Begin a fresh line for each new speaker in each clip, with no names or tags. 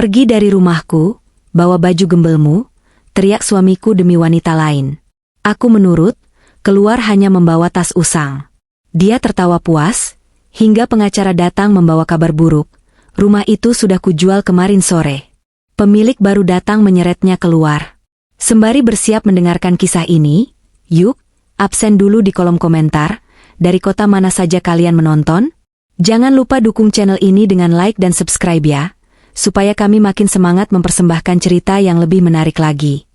Pergi dari rumahku, bawa baju gembelmu, teriak suamiku demi wanita lain. Aku menurut, keluar hanya membawa tas usang. Dia tertawa puas, hingga pengacara datang membawa kabar buruk. Rumah itu sudah kujual kemarin sore. Pemilik baru datang menyeretnya keluar. Sembari bersiap mendengarkan kisah ini, yuk, absen dulu di kolom komentar, dari kota mana saja kalian menonton? Jangan lupa dukung channel ini dengan like dan subscribe ya, supaya kami makin semangat mempersembahkan cerita yang lebih menarik lagi.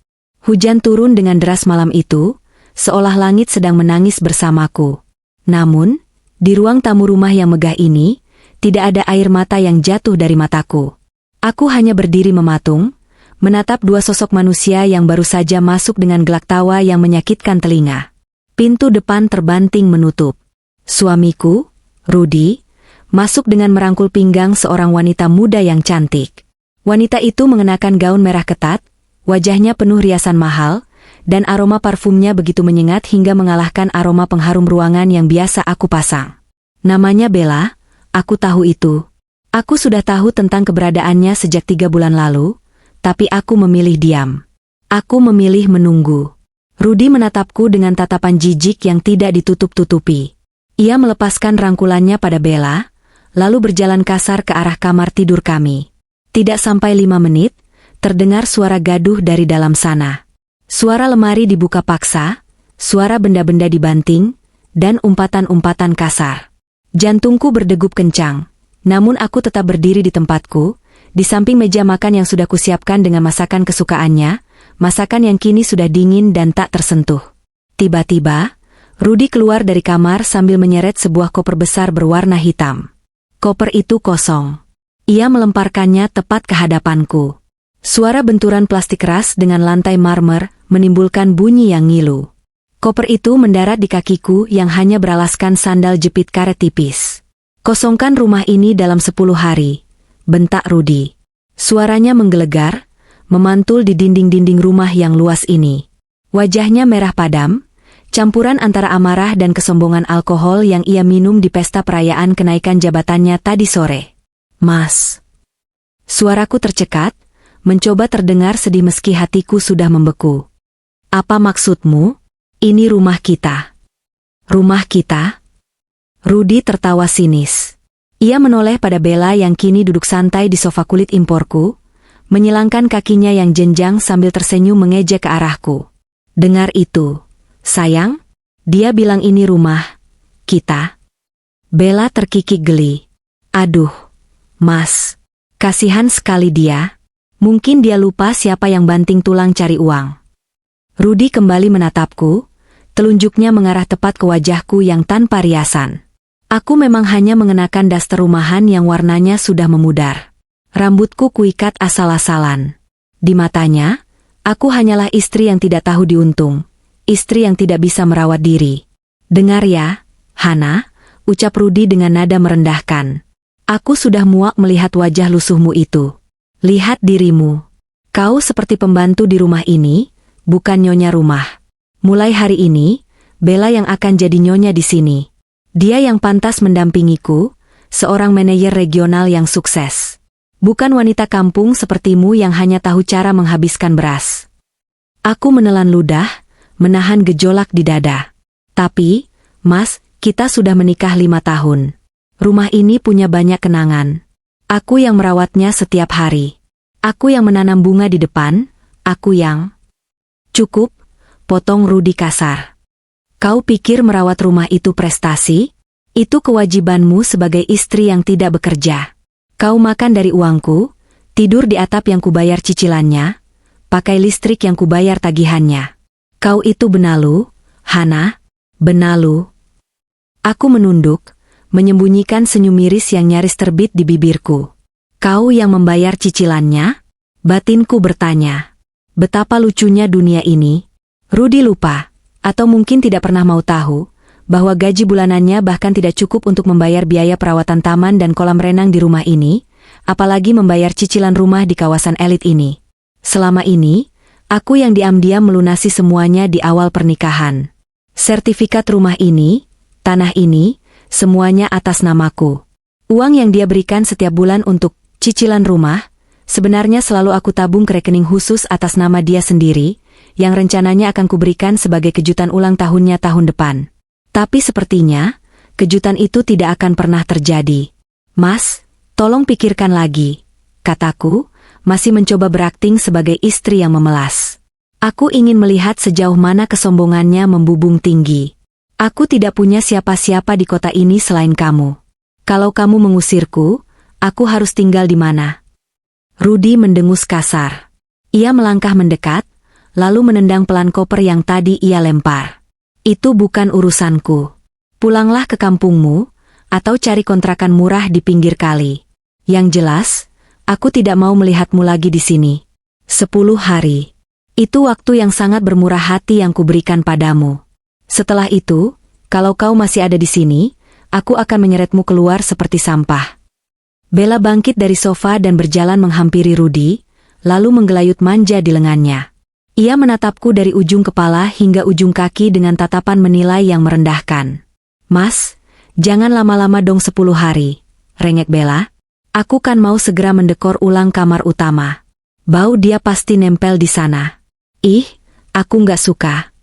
Hujan turun dengan deras malam itu, seolah langit sedang menangis bersamaku. Namun, di ruang tamu rumah yang megah ini, tidak ada air mata yang jatuh dari mataku. Aku hanya berdiri mematung, menatap dua sosok manusia yang baru saja masuk dengan gelak tawa yang menyakitkan telinga. Pintu depan terbanting menutup. Suamiku, Rudy, masuk dengan merangkul pinggang seorang wanita muda yang cantik. Wanita itu mengenakan gaun merah ketat, wajahnya penuh riasan mahal, dan aroma parfumnya begitu menyengat hingga mengalahkan aroma pengharum ruangan yang biasa aku pasang. Namanya Bella, aku tahu itu. Aku sudah tahu tentang keberadaannya sejak 3 bulan lalu, tapi aku memilih diam. Aku memilih menunggu. Rudy menatapku dengan tatapan jijik yang tidak ditutup-tutupi. Ia melepaskan rangkulannya pada Bella, lalu berjalan kasar ke arah kamar tidur kami. Tidak sampai 5 menit, terdengar suara gaduh dari dalam sana. Suara lemari dibuka paksa, suara benda-benda dibanting, dan umpatan-umpatan kasar. Jantungku berdegup kencang, namun aku tetap berdiri di tempatku, di samping meja makan yang sudah kusiapkan dengan masakan kesukaannya, masakan yang kini sudah dingin dan tak tersentuh. Tiba-tiba, Rudy keluar dari kamar sambil menyeret sebuah koper besar berwarna hitam. Koper itu kosong. Ia melemparkannya tepat ke hadapanku. Suara benturan plastik keras dengan lantai marmer menimbulkan bunyi yang ngilu. Koper itu mendarat di kakiku yang hanya beralaskan sandal jepit karet tipis. Kosongkan rumah ini dalam 10 hari, bentak Rudy. Suaranya menggelegar, memantul di dinding-dinding rumah yang luas ini. Wajahnya merah padam, campuran antara amarah dan kesombongan alkohol yang ia minum di pesta perayaan kenaikan jabatannya tadi sore. Mas. Suaraku tercekat, mencoba terdengar sedih meski hatiku sudah membeku. Apa maksudmu? Ini rumah kita. Rumah kita? Rudy tertawa sinis. Ia menoleh pada Bella yang kini duduk santai di sofa kulit imporku, menyilangkan kakinya yang jenjang sambil tersenyum mengejek ke arahku. Dengar itu, sayang? Dia bilang ini rumah kita. Bella terkikik geli. Aduh, Mas. Kasihan sekali dia. Mungkin dia lupa siapa yang banting tulang cari uang. Rudy kembali menatapku, telunjuknya mengarah tepat ke wajahku yang tanpa riasan. Aku memang hanya mengenakan daster rumahan yang warnanya sudah memudar. Rambutku kuikat asal-asalan. Di matanya, aku hanyalah istri yang tidak tahu diuntung, istri yang tidak bisa merawat diri. Dengar ya, Hana, ucap Rudy dengan nada merendahkan. Aku sudah muak melihat wajah lusuhmu itu. Lihat dirimu. Kau seperti pembantu di rumah ini, bukan nyonya rumah. Mulai hari ini, Bella yang akan jadi nyonya di sini. Dia yang pantas mendampingiku, seorang manajer regional yang sukses. Bukan wanita kampung sepertimu yang hanya tahu cara menghabiskan beras. Aku menelan ludah, menahan gejolak di dada. Tapi, Mas, kita sudah menikah 5 tahun. Rumah ini punya banyak kenangan. Aku yang merawatnya setiap hari. Aku yang menanam bunga di depan, aku yang... Cukup, potong Rudy kasar. Kau pikir merawat rumah itu prestasi? Itu kewajibanmu sebagai istri yang tidak bekerja. Kau makan dari uangku, tidur di atap yang kubayar cicilannya, pakai listrik yang kubayar tagihannya. Kau itu benalu, Hana, benalu. Aku menunduk, menyembunyikan senyum miris yang nyaris terbit di bibirku. Kau yang membayar cicilannya? Batinku bertanya. Betapa lucunya dunia ini. Rudy lupa, atau mungkin tidak pernah mau tahu, bahwa gaji bulanannya bahkan tidak cukup untuk membayar biaya perawatan taman dan kolam renang di rumah ini, apalagi membayar cicilan rumah di kawasan elit ini. Selama ini, aku yang diam-diam melunasi semuanya di awal pernikahan. Sertifikat rumah ini, tanah ini, semuanya atas namaku. Uang yang dia berikan setiap bulan untuk cicilan rumah, Sebenarnya selalu aku tabung ke rekening khusus atas nama dia sendiri, yang rencananya akan kuberikan sebagai kejutan ulang tahunnya tahun depan. Tapi sepertinya, kejutan itu tidak akan pernah terjadi. Mas, tolong pikirkan lagi, kataku, masih mencoba berakting sebagai istri yang memelas. Aku ingin melihat sejauh mana kesombongannya membubung tinggi. Aku tidak punya siapa-siapa di kota ini selain kamu. Kalau kamu mengusirku, aku harus tinggal di mana? Rudy mendengus kasar. Ia melangkah mendekat, lalu menendang pelan koper yang tadi ia lempar. Itu bukan urusanku. Pulanglah ke kampungmu, atau cari kontrakan murah di pinggir kali. Yang jelas, aku tidak mau melihatmu lagi di sini. 10 hari. Itu waktu yang sangat bermurah hati yang kuberikan padamu. Setelah itu, kalau kau masih ada di sini, aku akan menyeretmu keluar seperti sampah. Bella bangkit dari sofa dan berjalan menghampiri Rudy, lalu menggelayut manja di lengannya. Ia menatapku dari ujung kepala hingga ujung kaki dengan tatapan menilai yang merendahkan. Mas, jangan lama-lama dong 10 hari, rengek Bella. Aku kan mau segera mendekor ulang kamar utama. Bau dia pasti nempel di sana. Ih, aku nggak suka.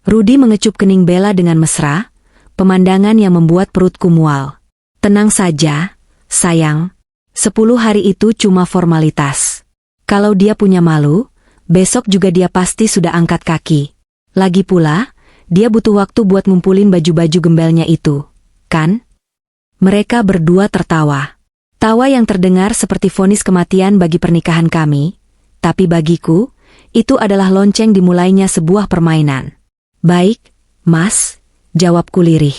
Rudy mengecup kening Bella dengan mesra, pemandangan yang membuat perutku mual. Tenang saja, sayang. 10 hari itu cuma formalitas. Kalau dia punya malu, besok juga dia pasti sudah angkat kaki. Lagi pula, dia butuh waktu buat ngumpulin baju-baju gembelnya itu, kan? Mereka berdua tertawa. Tawa yang terdengar seperti vonis kematian bagi pernikahan kami, tapi bagiku, itu adalah lonceng dimulainya sebuah permainan. Baik, Mas, jawabku lirih.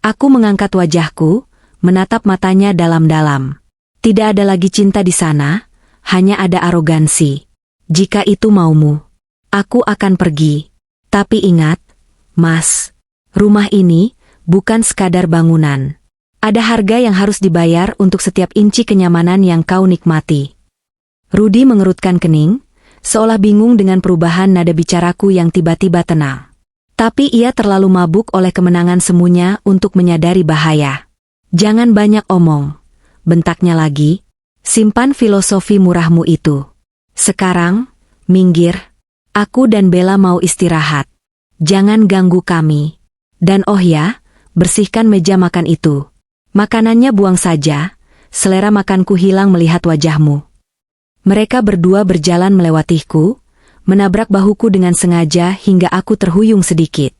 Aku mengangkat wajahku, menatap matanya dalam-dalam. Tidak ada lagi cinta di sana, hanya ada arogansi. Jika itu maumu, aku akan pergi. Tapi ingat, Mas, rumah ini bukan sekadar bangunan. Ada harga yang harus dibayar untuk setiap inci kenyamanan yang kau nikmati. Rudy mengerutkan kening, seolah bingung dengan perubahan nada bicaraku yang tiba-tiba tenang. Tapi ia terlalu mabuk oleh kemenangan semuanya untuk menyadari bahaya. Jangan banyak omong, bentaknya lagi. Simpan filosofi murahmu itu. Sekarang, minggir. Aku dan Bella mau istirahat. Jangan ganggu kami. Dan oh ya, bersihkan meja makan itu. Makanannya buang saja, selera makanku hilang melihat wajahmu. Mereka berdua berjalan melewatiku, menabrak bahuku dengan sengaja hingga aku terhuyung sedikit.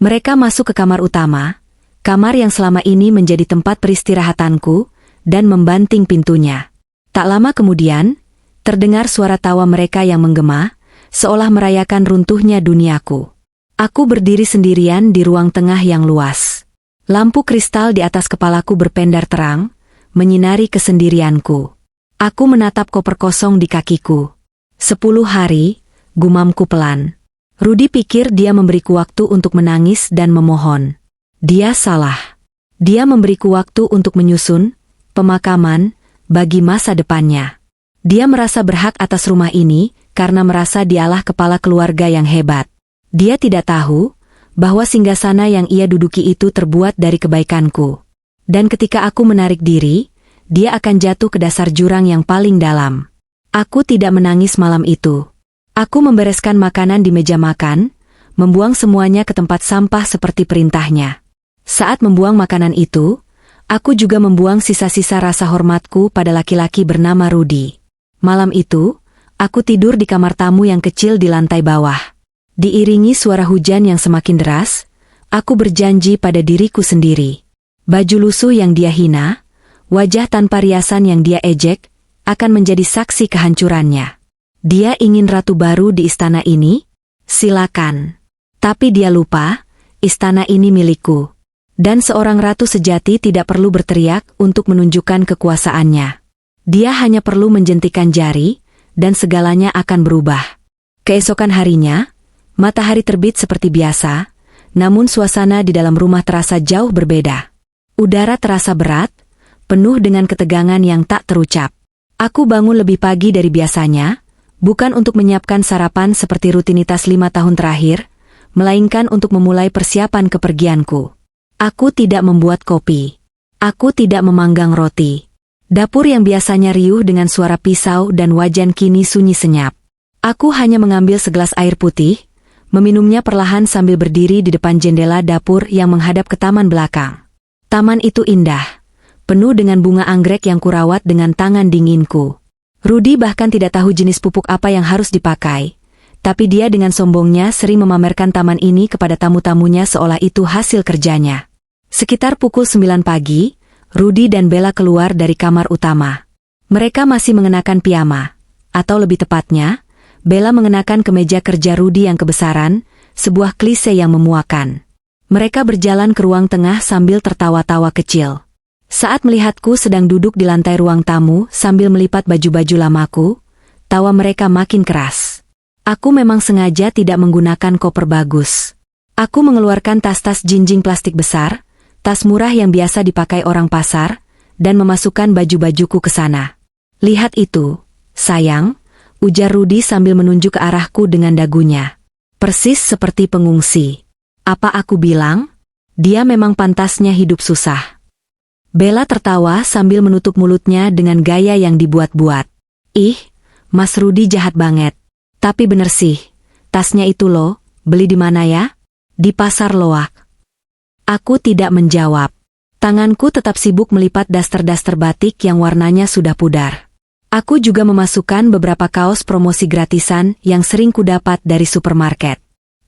Mereka masuk ke kamar utama, kamar yang selama ini menjadi tempat peristirahatanku, dan membanting pintunya. Tak lama kemudian, terdengar suara tawa mereka yang menggema, seolah merayakan runtuhnya duniaku. Aku berdiri sendirian di ruang tengah yang luas. Lampu kristal di atas kepalaku berpendar terang, menyinari kesendirianku. Aku menatap koper kosong di kakiku. 10 hari, gumamku pelan. Rudy pikir dia memberiku waktu untuk menangis dan memohon. Dia salah. Dia memberiku waktu untuk menyusun pemakaman bagi masa depannya. Dia merasa berhak atas rumah ini karena merasa dialah kepala keluarga yang hebat. Dia tidak tahu bahwa singgasana yang ia duduki itu terbuat dari kebaikanku. Dan ketika aku menarik diri, dia akan jatuh ke dasar jurang yang paling dalam. Aku tidak menangis malam itu. Aku membereskan makanan di meja makan, membuang semuanya ke tempat sampah seperti perintahnya. Saat membuang makanan itu, aku juga membuang sisa-sisa rasa hormatku pada laki-laki bernama Rudy. Malam itu, aku tidur di kamar tamu yang kecil di lantai bawah. Diiringi suara hujan yang semakin deras, aku berjanji pada diriku sendiri. Baju lusuh yang dia hina, wajah tanpa riasan yang dia ejek, akan menjadi saksi kehancurannya. Dia ingin ratu baru di istana ini? Silakan. Tapi dia lupa, istana ini milikku. Dan seorang ratu sejati tidak perlu berteriak untuk menunjukkan kekuasaannya. Dia hanya perlu menjentikan jari, dan segalanya akan berubah. Keesokan harinya, matahari terbit seperti biasa, namun suasana di dalam rumah terasa jauh berbeda. Udara terasa berat, penuh dengan ketegangan yang tak terucap. Aku bangun lebih pagi dari biasanya, bukan untuk menyiapkan sarapan seperti rutinitas 5 tahun terakhir, melainkan untuk memulai persiapan kepergianku. Aku tidak membuat kopi. Aku tidak memanggang roti. Dapur yang biasanya riuh dengan suara pisau dan wajan kini sunyi senyap. Aku hanya mengambil segelas air putih, meminumnya perlahan sambil berdiri di depan jendela dapur yang menghadap ke taman belakang. Taman itu indah, penuh dengan bunga anggrek yang kurawat dengan tangan dinginku. Rudy bahkan tidak tahu jenis pupuk apa yang harus dipakai, tapi dia dengan sombongnya sering memamerkan taman ini kepada tamu-tamunya seolah itu hasil kerjanya. Sekitar pukul 9 pagi, Rudy dan Bella keluar dari kamar utama. Mereka masih mengenakan piyama, atau lebih tepatnya, Bella mengenakan kemeja kerja Rudy yang kebesaran, sebuah klise yang memuakan. Mereka berjalan ke ruang tengah sambil tertawa-tawa kecil. Saat melihatku sedang duduk di lantai ruang tamu sambil melipat baju-baju lamaku, tawa mereka makin keras. Aku memang sengaja tidak menggunakan koper bagus. Aku mengeluarkan tas-tas jinjing plastik besar, tas murah yang biasa dipakai orang pasar, dan memasukkan baju-bajuku ke sana. Lihat itu, sayang, ujar Rudy sambil menunjuk ke arahku dengan dagunya. Persis seperti pengungsi. Apa aku bilang? Dia memang pantasnya hidup susah. Bella tertawa sambil menutup mulutnya dengan gaya yang dibuat-buat. Ih, Mas Rudy jahat banget. Tapi bener sih, tasnya itu loh, beli di mana ya? Di pasar loak. Aku tidak menjawab. Tanganku tetap sibuk melipat daster-daster batik yang warnanya sudah pudar. Aku juga memasukkan beberapa kaos promosi gratisan yang sering kudapat dari supermarket.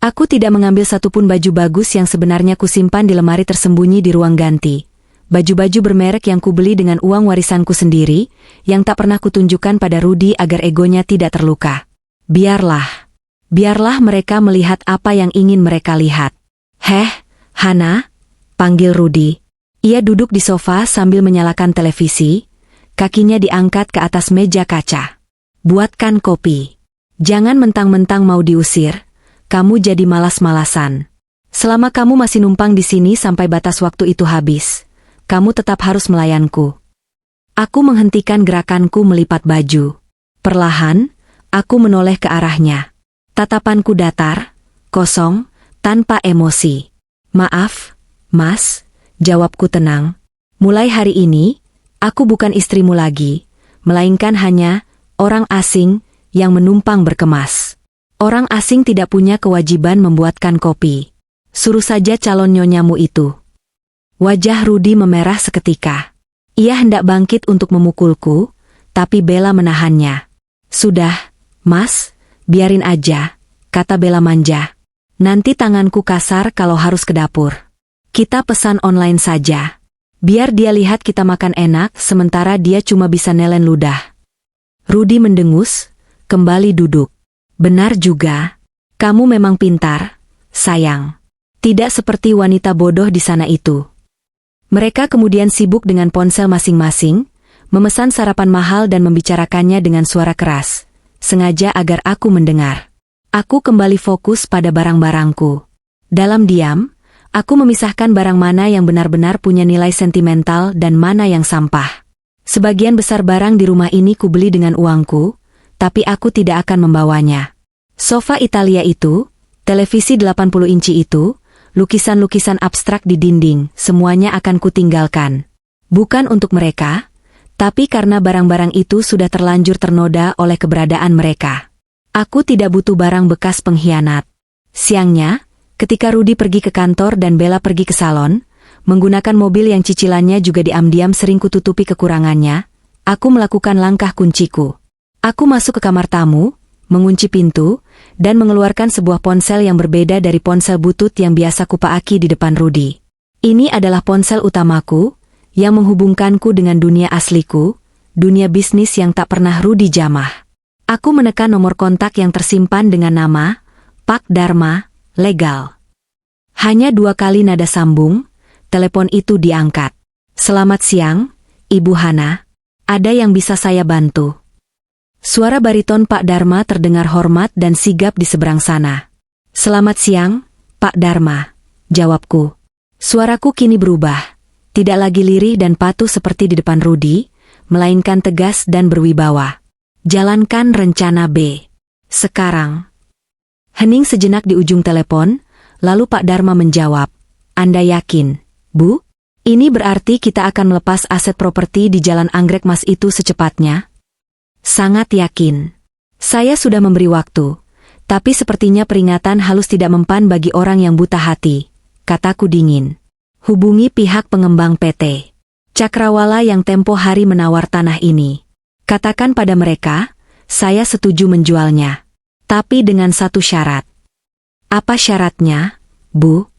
Aku tidak mengambil satupun baju bagus yang sebenarnya kusimpan di lemari tersembunyi di ruang ganti. Baju-baju bermerek yang kubeli dengan uang warisanku sendiri, yang tak pernah kutunjukkan pada Rudy agar egonya tidak terluka. Biarlah mereka melihat apa yang ingin mereka lihat. Heh, Hana, panggil Rudy. Ia duduk di sofa sambil menyalakan televisi. Kakinya diangkat ke atas meja kaca. Buatkan kopi. Jangan mentang-mentang mau diusir, kamu jadi malas-malasan. Selama kamu masih numpang di sini sampai batas waktu itu habis, kamu tetap harus melayanku. Aku menghentikan gerakanku melipat baju. Perlahan, aku menoleh ke arahnya. Tatapanku datar, kosong, tanpa emosi. Maaf, Mas, jawabku tenang. Mulai hari ini, aku bukan istrimu lagi, melainkan hanya orang asing yang menumpang berkemas. Orang asing tidak punya kewajiban membuatkan kopi. Suruh saja calon nyonyamu itu. Wajah Rudy memerah seketika. Ia hendak bangkit untuk memukulku, tapi Bella menahannya. Sudah, Mas, biarin aja, kata Bella manja. Nanti tanganku kasar kalau harus ke dapur. Kita pesan online saja. Biar dia lihat kita makan enak, sementara dia cuma bisa nelen ludah. Rudy mendengus, kembali duduk. Benar juga. Kamu memang pintar, sayang. Tidak seperti wanita bodoh di sana itu. Mereka kemudian sibuk dengan ponsel masing-masing, memesan sarapan mahal dan membicarakannya dengan suara keras, sengaja agar aku mendengar. Aku kembali fokus pada barang-barangku. Dalam diam, aku memisahkan barang mana yang benar-benar punya nilai sentimental dan mana yang sampah. Sebagian besar barang di rumah ini kubeli dengan uangku, tapi aku tidak akan membawanya. Sofa Italia itu, televisi 80 inci itu, lukisan-lukisan abstrak di dinding, semuanya akan kutinggalkan. Bukan untuk mereka, tapi karena barang-barang itu sudah terlanjur ternoda oleh keberadaan mereka. Aku tidak butuh barang bekas pengkhianat. Siangnya, ketika Rudy pergi ke kantor dan Bella pergi ke salon, menggunakan mobil yang cicilannya juga diam-diam sering kututupi kekurangannya, aku melakukan langkah kunciku. Aku masuk ke kamar tamu, mengunci pintu, dan mengeluarkan sebuah ponsel yang berbeda dari ponsel butut yang biasa kupakai di depan Rudy. Ini adalah ponsel utamaku, yang menghubungkanku dengan dunia asliku, dunia bisnis yang tak pernah Rudy jamah. Aku menekan nomor kontak yang tersimpan dengan nama, Pak Dharma, legal. Hanya 2 kali nada sambung, telepon itu diangkat. Selamat siang, Ibu Hana. Ada yang bisa saya bantu? Suara bariton Pak Dharma terdengar hormat dan sigap di seberang sana. Selamat siang, Pak Dharma, jawabku. Suaraku kini berubah, tidak lagi lirih dan patuh seperti di depan Rudy, melainkan tegas dan berwibawa. Jalankan rencana B. Sekarang. Hening sejenak di ujung telepon, lalu Pak Dharma menjawab, Anda yakin, Bu? Ini berarti kita akan melepas aset properti di Jalan Anggrek Mas itu secepatnya? Sangat yakin. Saya sudah memberi waktu, tapi sepertinya peringatan halus tidak mempan bagi orang yang buta hati, kataku dingin. Hubungi pihak pengembang PT Cakrawala yang tempo hari menawar tanah ini. Katakan pada mereka, saya setuju menjualnya. Tapi dengan satu syarat. Apa syaratnya, Bu?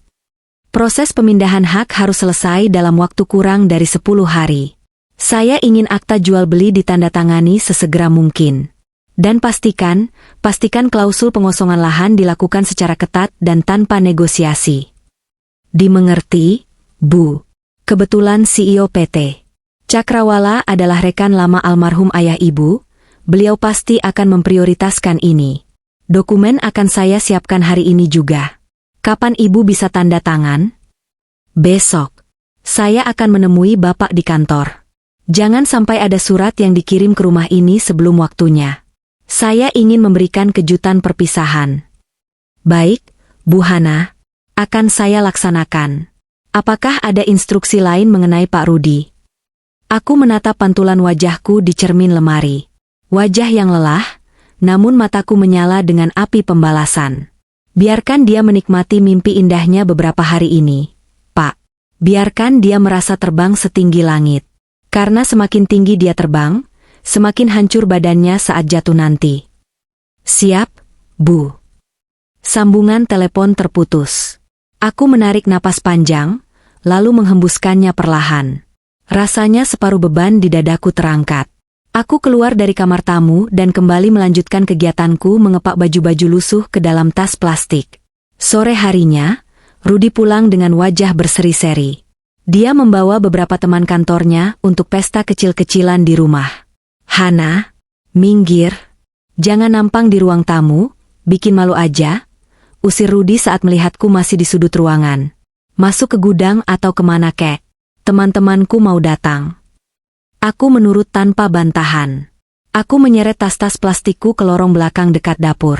Proses pemindahan hak harus selesai dalam waktu kurang dari 10 hari. Saya ingin akta jual beli ditandatangani sesegera mungkin. Dan pastikan klausul pengosongan lahan dilakukan secara ketat dan tanpa negosiasi. Dimengerti, Bu? Kebetulan CEO PT Cakrawala adalah rekan lama almarhum ayah Ibu, beliau pasti akan memprioritaskan ini. Dokumen akan saya siapkan hari ini juga. Kapan Ibu bisa tanda tangan? Besok. Saya akan menemui Bapak di kantor. Jangan sampai ada surat yang dikirim ke rumah ini sebelum waktunya. Saya ingin memberikan kejutan perpisahan. Baik, Bu Hana. Akan saya laksanakan. Apakah ada instruksi lain mengenai Pak Rudi? Aku menatap pantulan wajahku di cermin lemari. Wajah yang lelah, namun mataku menyala dengan api pembalasan. Biarkan dia menikmati mimpi indahnya beberapa hari ini, Pak. Biarkan dia merasa terbang setinggi langit. Karena semakin tinggi dia terbang, semakin hancur badannya saat jatuh nanti. Siap, Bu. Sambungan telepon terputus. Aku menarik napas panjang, lalu menghembuskannya perlahan. Rasanya separuh beban di dadaku terangkat. Aku keluar dari kamar tamu dan kembali melanjutkan kegiatanku mengepak baju-baju lusuh ke dalam tas plastik. Sore harinya, Rudi pulang dengan wajah berseri-seri. Dia membawa beberapa teman kantornya untuk pesta kecil-kecilan di rumah. Hana, minggir. Jangan nampang di ruang tamu, bikin malu aja. Usir Rudi saat melihatku masih di sudut ruangan. Masuk ke gudang atau kemana kek? Teman-temanku mau datang. Aku menurut tanpa bantahan. Aku menyeret tas-tas plastikku ke lorong belakang dekat dapur.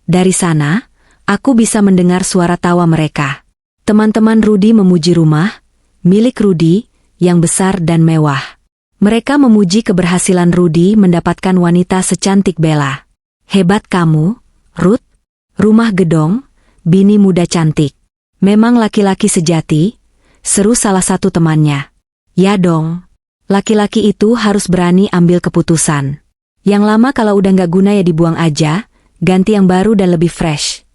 Dari sana, aku bisa mendengar suara tawa mereka. Teman-teman Rudi memuji rumah, milik Rudi, yang besar dan mewah. Mereka memuji keberhasilan Rudi mendapatkan wanita secantik Bella. Hebat kamu, Ruth. Rumah gedong, bini muda cantik. Memang laki-laki sejati, seru salah satu temannya. Ya dong. Laki-laki itu harus berani ambil keputusan. Yang lama kalau udah nggak guna ya dibuang aja, ganti yang baru dan lebih fresh.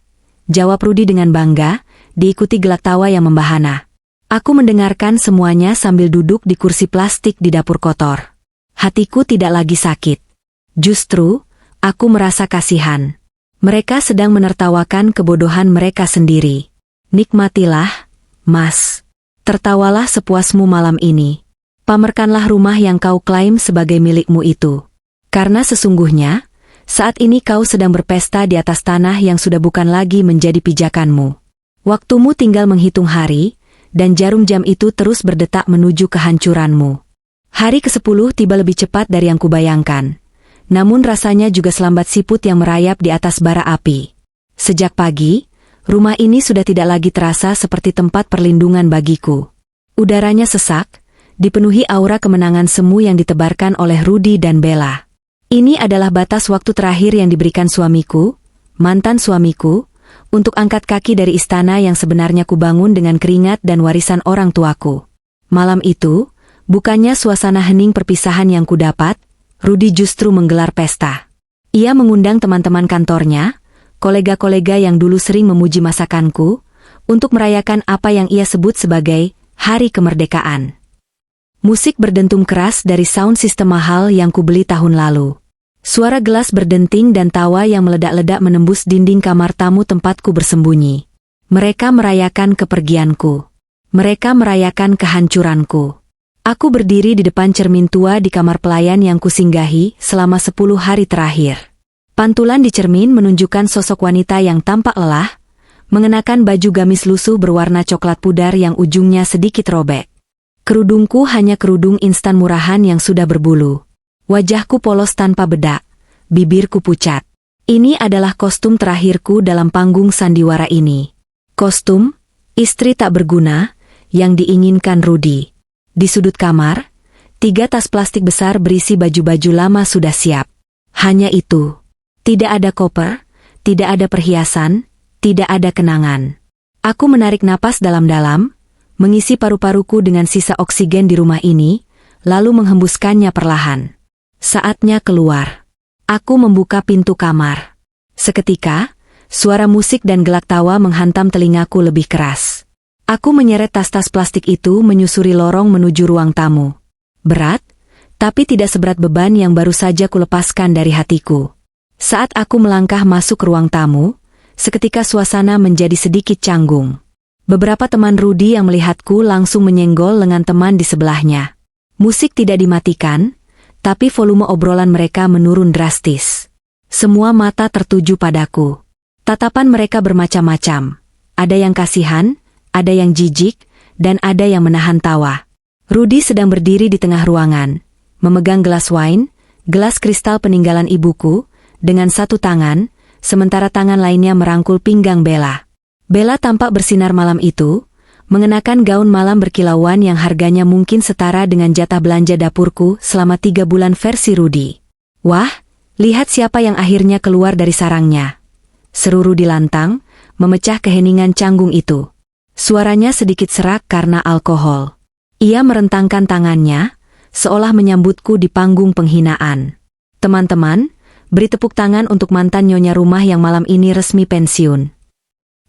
Jawab Rudi dengan bangga, diikuti gelak tawa yang membahana. Aku mendengarkan semuanya sambil duduk di kursi plastik di dapur kotor. Hatiku tidak lagi sakit. Justru, aku merasa kasihan. Mereka sedang menertawakan kebodohan mereka sendiri. Nikmatilah, Mas. Tertawalah sepuasmu malam ini. Pamerkanlah rumah yang kau klaim sebagai milikmu itu. Karena sesungguhnya, saat ini kau sedang berpesta di atas tanah yang sudah bukan lagi menjadi pijakanmu. Waktumu tinggal menghitung hari, dan jarum jam itu terus berdetak menuju kehancuranmu. Hari ke-10 tiba lebih cepat dari yang kubayangkan. Namun rasanya juga selambat siput yang merayap di atas bara api. Sejak pagi, rumah ini sudah tidak lagi terasa seperti tempat perlindungan bagiku. Udaranya sesak, dipenuhi aura kemenangan semu yang ditebarkan oleh Rudi dan Bella. Ini adalah batas waktu terakhir yang diberikan suamiku, mantan suamiku, untuk angkat kaki dari istana yang sebenarnya kubangun dengan keringat dan warisan orang tuaku. Malam itu, bukannya suasana hening perpisahan yang kudapat, Rudi justru menggelar pesta. Ia mengundang teman-teman kantornya, kolega-kolega yang dulu sering memuji masakanku, untuk merayakan apa yang ia sebut sebagai Hari Kemerdekaan. Musik berdentum keras dari sound system mahal yang kubeli tahun lalu. Suara gelas berdenting dan tawa yang meledak-ledak menembus dinding kamar tamu tempatku bersembunyi. Mereka merayakan kepergianku. Mereka merayakan kehancuranku. Aku berdiri di depan cermin tua di kamar pelayan yang kusinggahi selama 10 hari terakhir. Pantulan di cermin menunjukkan sosok wanita yang tampak lelah, mengenakan baju gamis lusuh berwarna coklat pudar yang ujungnya sedikit robek. Kerudungku hanya kerudung instan murahan yang sudah berbulu. Wajahku polos tanpa bedak, bibirku pucat. Ini adalah kostum terakhirku dalam panggung sandiwara ini. Kostum, istri tak berguna, yang diinginkan Rudi. Di sudut kamar, 3 tas plastik besar berisi baju-baju lama sudah siap. Hanya itu. Tidak ada koper, tidak ada perhiasan, tidak ada kenangan. Aku menarik napas dalam-dalam, mengisi paru-paruku dengan sisa oksigen di rumah ini, lalu menghembuskannya perlahan. Saatnya keluar. Aku membuka pintu kamar. Seketika, suara musik dan gelak tawa menghantam telingaku lebih keras. Aku menyeret tas-tas plastik itu menyusuri lorong menuju ruang tamu. Berat, tapi tidak seberat beban yang baru saja kulepaskan dari hatiku. Saat aku melangkah masuk ke ruang tamu, seketika suasana menjadi sedikit canggung. Beberapa teman Rudy yang melihatku langsung menyenggol lengan teman di sebelahnya. Musik tidak dimatikan, tapi volume obrolan mereka menurun drastis. Semua mata tertuju padaku. Tatapan mereka bermacam-macam. Ada yang kasihan, ada yang jijik, dan ada yang menahan tawa. Rudy sedang berdiri di tengah ruangan, memegang gelas wine, gelas kristal peninggalan ibuku, dengan satu tangan, sementara tangan lainnya merangkul pinggang Bella. Bella tampak bersinar malam itu, mengenakan gaun malam berkilauan yang harganya mungkin setara dengan jatah belanja dapurku selama 3 bulan versi Rudy. Wah, lihat siapa yang akhirnya keluar dari sarangnya. Seru Rudy lantang, memecah keheningan canggung itu. Suaranya sedikit serak karena alkohol. Ia merentangkan tangannya, seolah menyambutku di panggung penghinaan. Teman-teman, beri tepuk tangan untuk mantan nyonya rumah yang malam ini resmi pensiun.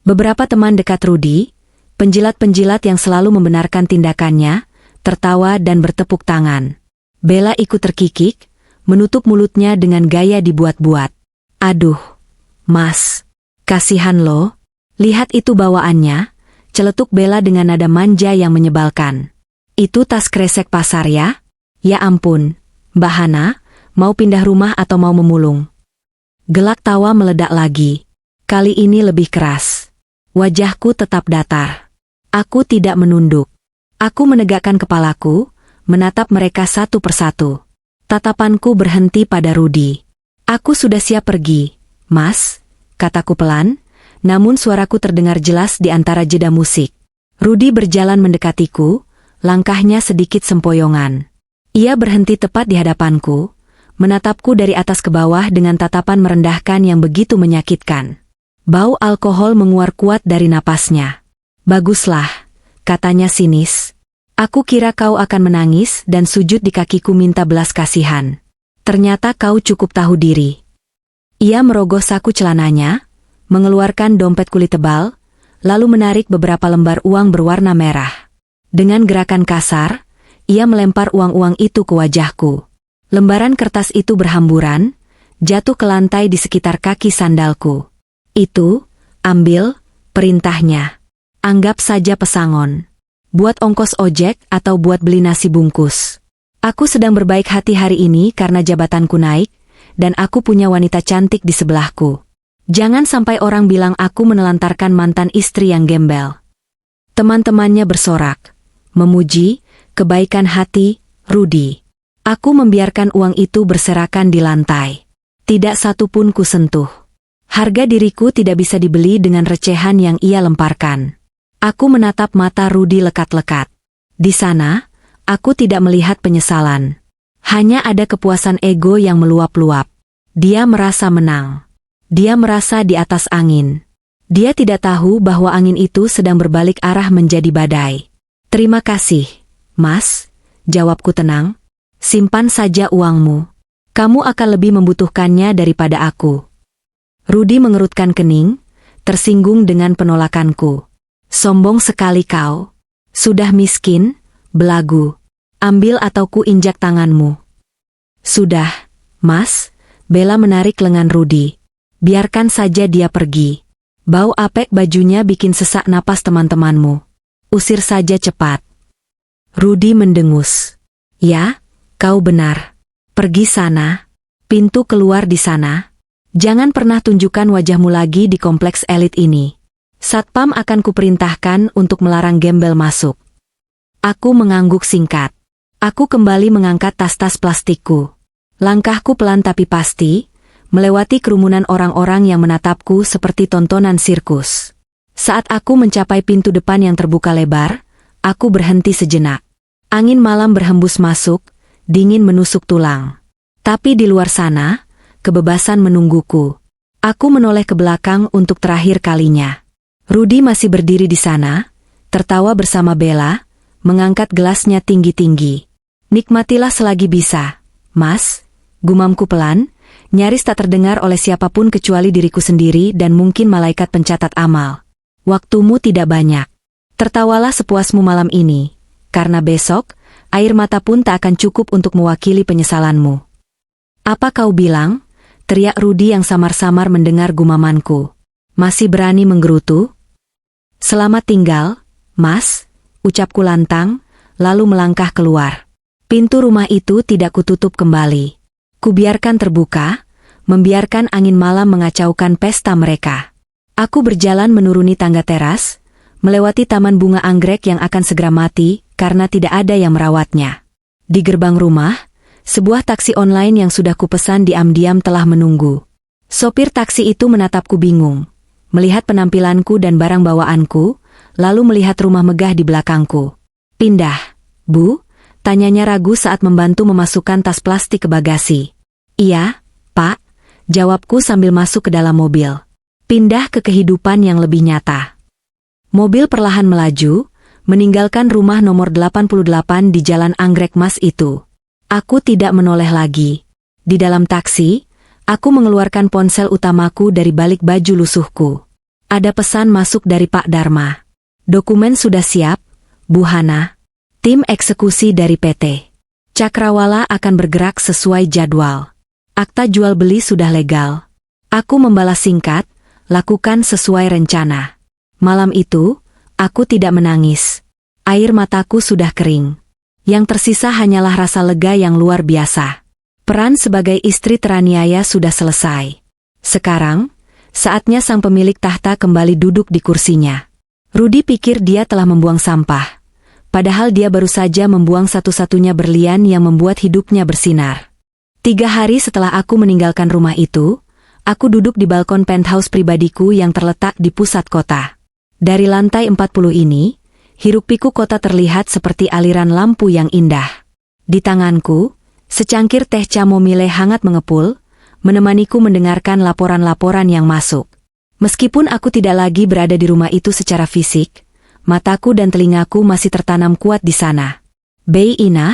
Beberapa teman dekat Rudy, penjilat-penjilat yang selalu membenarkan tindakannya, tertawa dan bertepuk tangan. Bella ikut terkikik, menutup mulutnya dengan gaya dibuat-buat. Aduh, Mas, kasihan lo. Lihat itu bawaannya, celetuk Bella dengan nada manja yang menyebalkan. Itu tas kresek pasar ya? Ya ampun, Mbak Hana, mau pindah rumah atau mau memulung? Gelak tawa meledak lagi. Kali ini lebih keras. Wajahku tetap datar. Aku tidak menunduk. Aku menegakkan kepalaku, menatap mereka satu persatu. Tatapanku berhenti pada Rudy. Aku sudah siap pergi, Mas, kataku pelan, namun suaraku terdengar jelas di antara jeda musik. Rudy berjalan mendekatiku, langkahnya sedikit sempoyongan. Ia berhenti tepat di hadapanku, menatapku dari atas ke bawah dengan tatapan merendahkan yang begitu menyakitkan. Bau alkohol menguar kuat dari napasnya. Baguslah, katanya sinis. Aku kira kau akan menangis dan sujud di kakiku minta belas kasihan. Ternyata kau cukup tahu diri. Ia merogoh saku celananya, mengeluarkan dompet kulit tebal, lalu menarik beberapa lembar uang berwarna merah. Dengan gerakan kasar, ia melempar uang-uang itu ke wajahku. Lembaran kertas itu berhamburan, jatuh ke lantai di sekitar kaki sandalku. Itu, ambil, perintahnya. Anggap saja pesangon. Buat ongkos ojek atau buat beli nasi bungkus. Aku sedang berbaik hati hari ini karena jabatanku naik, dan aku punya wanita cantik di sebelahku. Jangan sampai orang bilang aku menelantarkan mantan istri yang gembel. Teman-temannya bersorak, memuji kebaikan hati Rudy. Aku membiarkan uang itu berserakan di lantai. Tidak satu pun kusentuh. Harga diriku tidak bisa dibeli dengan recehan yang ia lemparkan. Aku menatap mata Rudy lekat-lekat. Di sana, aku tidak melihat penyesalan. Hanya ada kepuasan ego yang meluap-luap. Dia merasa menang. Dia merasa di atas angin. Dia tidak tahu bahwa angin itu sedang berbalik arah menjadi badai. Terima kasih, Mas, jawabku tenang. Simpan saja uangmu. Kamu akan lebih membutuhkannya daripada aku. Rudy mengerutkan kening, tersinggung dengan penolakanku. Sombong sekali kau. Sudah miskin, belagu. Ambil atau ku injak tanganmu. Sudah, Mas, Bella menarik lengan Rudy. Biarkan saja dia pergi. Bau apek bajunya bikin sesak napas teman-temanmu. Usir saja cepat. Rudy mendengus. Ya, kau benar. Pergi sana. Pintu keluar di sana. Jangan pernah tunjukkan wajahmu lagi di kompleks elit ini. Satpam akan kuperintahkan untuk melarang gembel masuk. Aku mengangguk singkat. Aku kembali mengangkat tas-tas plastikku. Langkahku pelan tapi pasti, melewati kerumunan orang-orang yang menatapku seperti tontonan sirkus. Saat aku mencapai pintu depan yang terbuka lebar, aku berhenti sejenak. Angin malam berhembus masuk, dingin menusuk tulang. Tapi di luar sana, kebebasan menungguku. Aku menoleh ke belakang untuk terakhir kalinya. Rudy masih berdiri di sana, tertawa bersama Bella, mengangkat gelasnya tinggi-tinggi. Nikmatilah selagi bisa, Mas, gumamku pelan, nyaris tak terdengar oleh siapapun kecuali diriku sendiri dan mungkin malaikat pencatat amal. Waktumu tidak banyak. Tertawalah sepuasmu malam ini, karena besok, air mata pun tak akan cukup untuk mewakili penyesalanmu. Apa kau bilang? Teriak Rudy yang samar-samar mendengar gumamanku. Masih berani menggerutu? Selamat tinggal, Mas, ucapku lantang, lalu melangkah keluar. Pintu rumah itu tidak kututup kembali. Kubiarkan terbuka, membiarkan angin malam mengacaukan pesta mereka. Aku berjalan menuruni tangga teras, melewati taman bunga anggrek yang akan segera mati karena tidak ada yang merawatnya. Di gerbang rumah, sebuah taksi online yang sudah kupesan diam-diam telah menunggu. Sopir taksi itu menatapku bingung, melihat penampilanku dan barang bawaanku, lalu melihat rumah megah di belakangku. Pindah, Bu? Tanyanya ragu saat membantu memasukkan tas plastik ke bagasi. Iya, Pak, jawabku sambil masuk ke dalam mobil. Pindah ke kehidupan yang lebih nyata. Mobil perlahan melaju, meninggalkan rumah nomor 88 di Jalan Anggrek Mas itu. Aku tidak menoleh lagi. Di dalam taksi, aku mengeluarkan ponsel utamaku dari balik baju lusuhku. Ada pesan masuk dari Pak Dharma. Dokumen sudah siap, Bu Hana. Tim eksekusi dari PT Cakrawala akan bergerak sesuai jadwal. Akta jual beli sudah legal. Aku membalas singkat, lakukan sesuai rencana. Malam itu, aku tidak menangis. Air mataku sudah kering. Yang tersisa hanyalah rasa lega yang luar biasa. Peran sebagai istri teraniaya sudah selesai. Sekarang, saatnya sang pemilik tahta kembali duduk di kursinya. Rudy pikir dia telah membuang sampah. Padahal dia baru saja membuang satu-satunya berlian yang membuat hidupnya bersinar. 3 hari setelah aku meninggalkan rumah itu, aku duduk di balkon penthouse pribadiku yang terletak di pusat kota. Dari lantai 40 ini, hiruk-pikuk kota terlihat seperti aliran lampu yang indah. Di tanganku, secangkir teh chamomile hangat mengepul, menemaniku mendengarkan laporan-laporan yang masuk. Meskipun aku tidak lagi berada di rumah itu secara fisik, mataku dan telingaku masih tertanam kuat di sana. Bei Inah,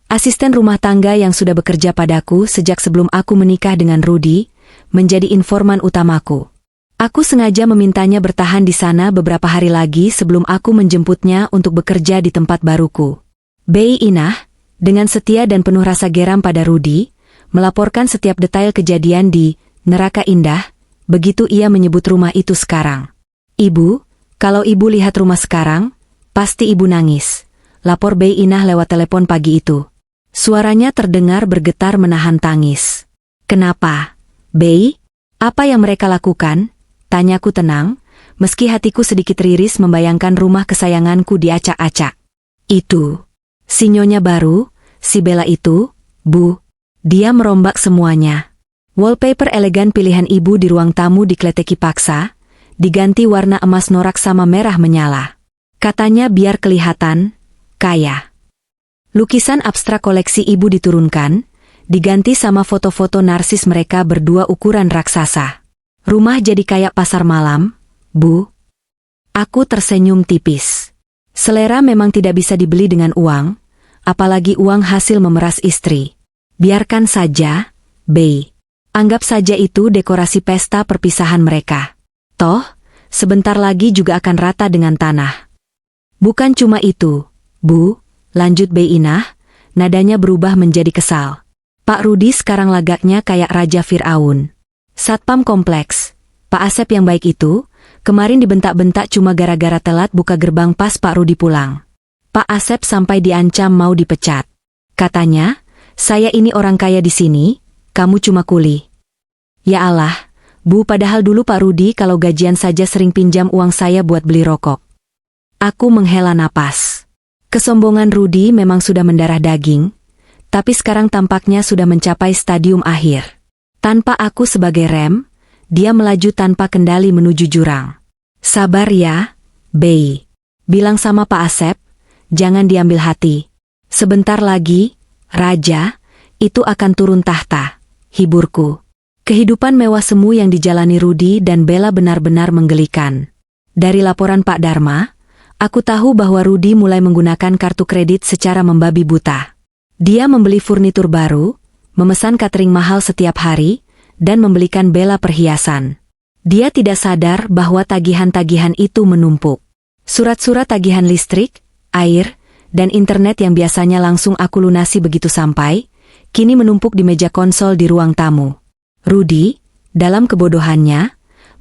asisten rumah tangga yang sudah bekerja padaku sejak sebelum aku menikah dengan Rudy, menjadi informan utamaku. Aku sengaja memintanya bertahan di sana beberapa hari lagi sebelum aku menjemputnya untuk bekerja di tempat baruku. Bei Inah, dengan setia dan penuh rasa geram pada Rudy, melaporkan setiap detail kejadian di Neraka Indah, begitu ia menyebut rumah itu sekarang. Ibu, kalau ibu lihat rumah sekarang, pasti ibu nangis, lapor Bei Inah lewat telepon pagi itu. Suaranya terdengar bergetar menahan tangis. Kenapa, Bei? Apa yang mereka lakukan? Tanyaku tenang, meski hatiku sedikit riris membayangkan rumah kesayanganku diacak-acak. Itu, si nyonya baru, si Bella itu, Bu. Dia merombak semuanya. Wallpaper elegan pilihan ibu di ruang tamu dikleteki paksa, diganti warna emas norak sama merah menyala. Katanya biar kelihatan kaya. Lukisan abstrak koleksi ibu diturunkan, diganti sama foto-foto narsis mereka berdua ukuran raksasa. Rumah jadi kayak pasar malam, Bu. Aku tersenyum tipis. Selera memang tidak bisa dibeli dengan uang, apalagi uang hasil memeras istri. Biarkan saja, Bei. Anggap saja itu dekorasi pesta perpisahan mereka. Toh, sebentar lagi juga akan rata dengan tanah. Bukan cuma itu, Bu, lanjut Bei Inah, nadanya berubah menjadi kesal. Pak Rudy sekarang lagaknya kayak Raja Fir'aun. Satpam kompleks, Pak Asep yang baik itu, kemarin dibentak-bentak cuma gara-gara telat buka gerbang pas Pak Rudy pulang. Pak Asep sampai diancam mau dipecat. Katanya, saya ini orang kaya di sini, kamu cuma kuli. Ya Allah, Bu, padahal dulu Pak Rudy kalau gajian saja sering pinjam uang saya buat beli rokok. Aku menghela napas. Kesombongan Rudy memang sudah mendarah daging, tapi sekarang tampaknya sudah mencapai stadium akhir. Tanpa aku sebagai rem, dia melaju tanpa kendali menuju jurang. Sabar ya, Bei. Bilang sama Pak Asep, jangan diambil hati. Sebentar lagi, Raja, itu akan turun tahta, hiburku. Kehidupan mewah semu yang dijalani Rudi dan Bella benar-benar menggelikan. Dari laporan Pak Dharma, aku tahu bahwa Rudi mulai menggunakan kartu kredit secara membabi buta. Dia membeli furnitur baru, memesan catering mahal setiap hari, dan membelikan Bella perhiasan. Dia tidak sadar bahwa tagihan-tagihan itu menumpuk. Surat-surat tagihan listrik, air, dan internet yang biasanya langsung aku lunasi begitu sampai, kini menumpuk di meja konsol di ruang tamu. Rudi, dalam kebodohannya,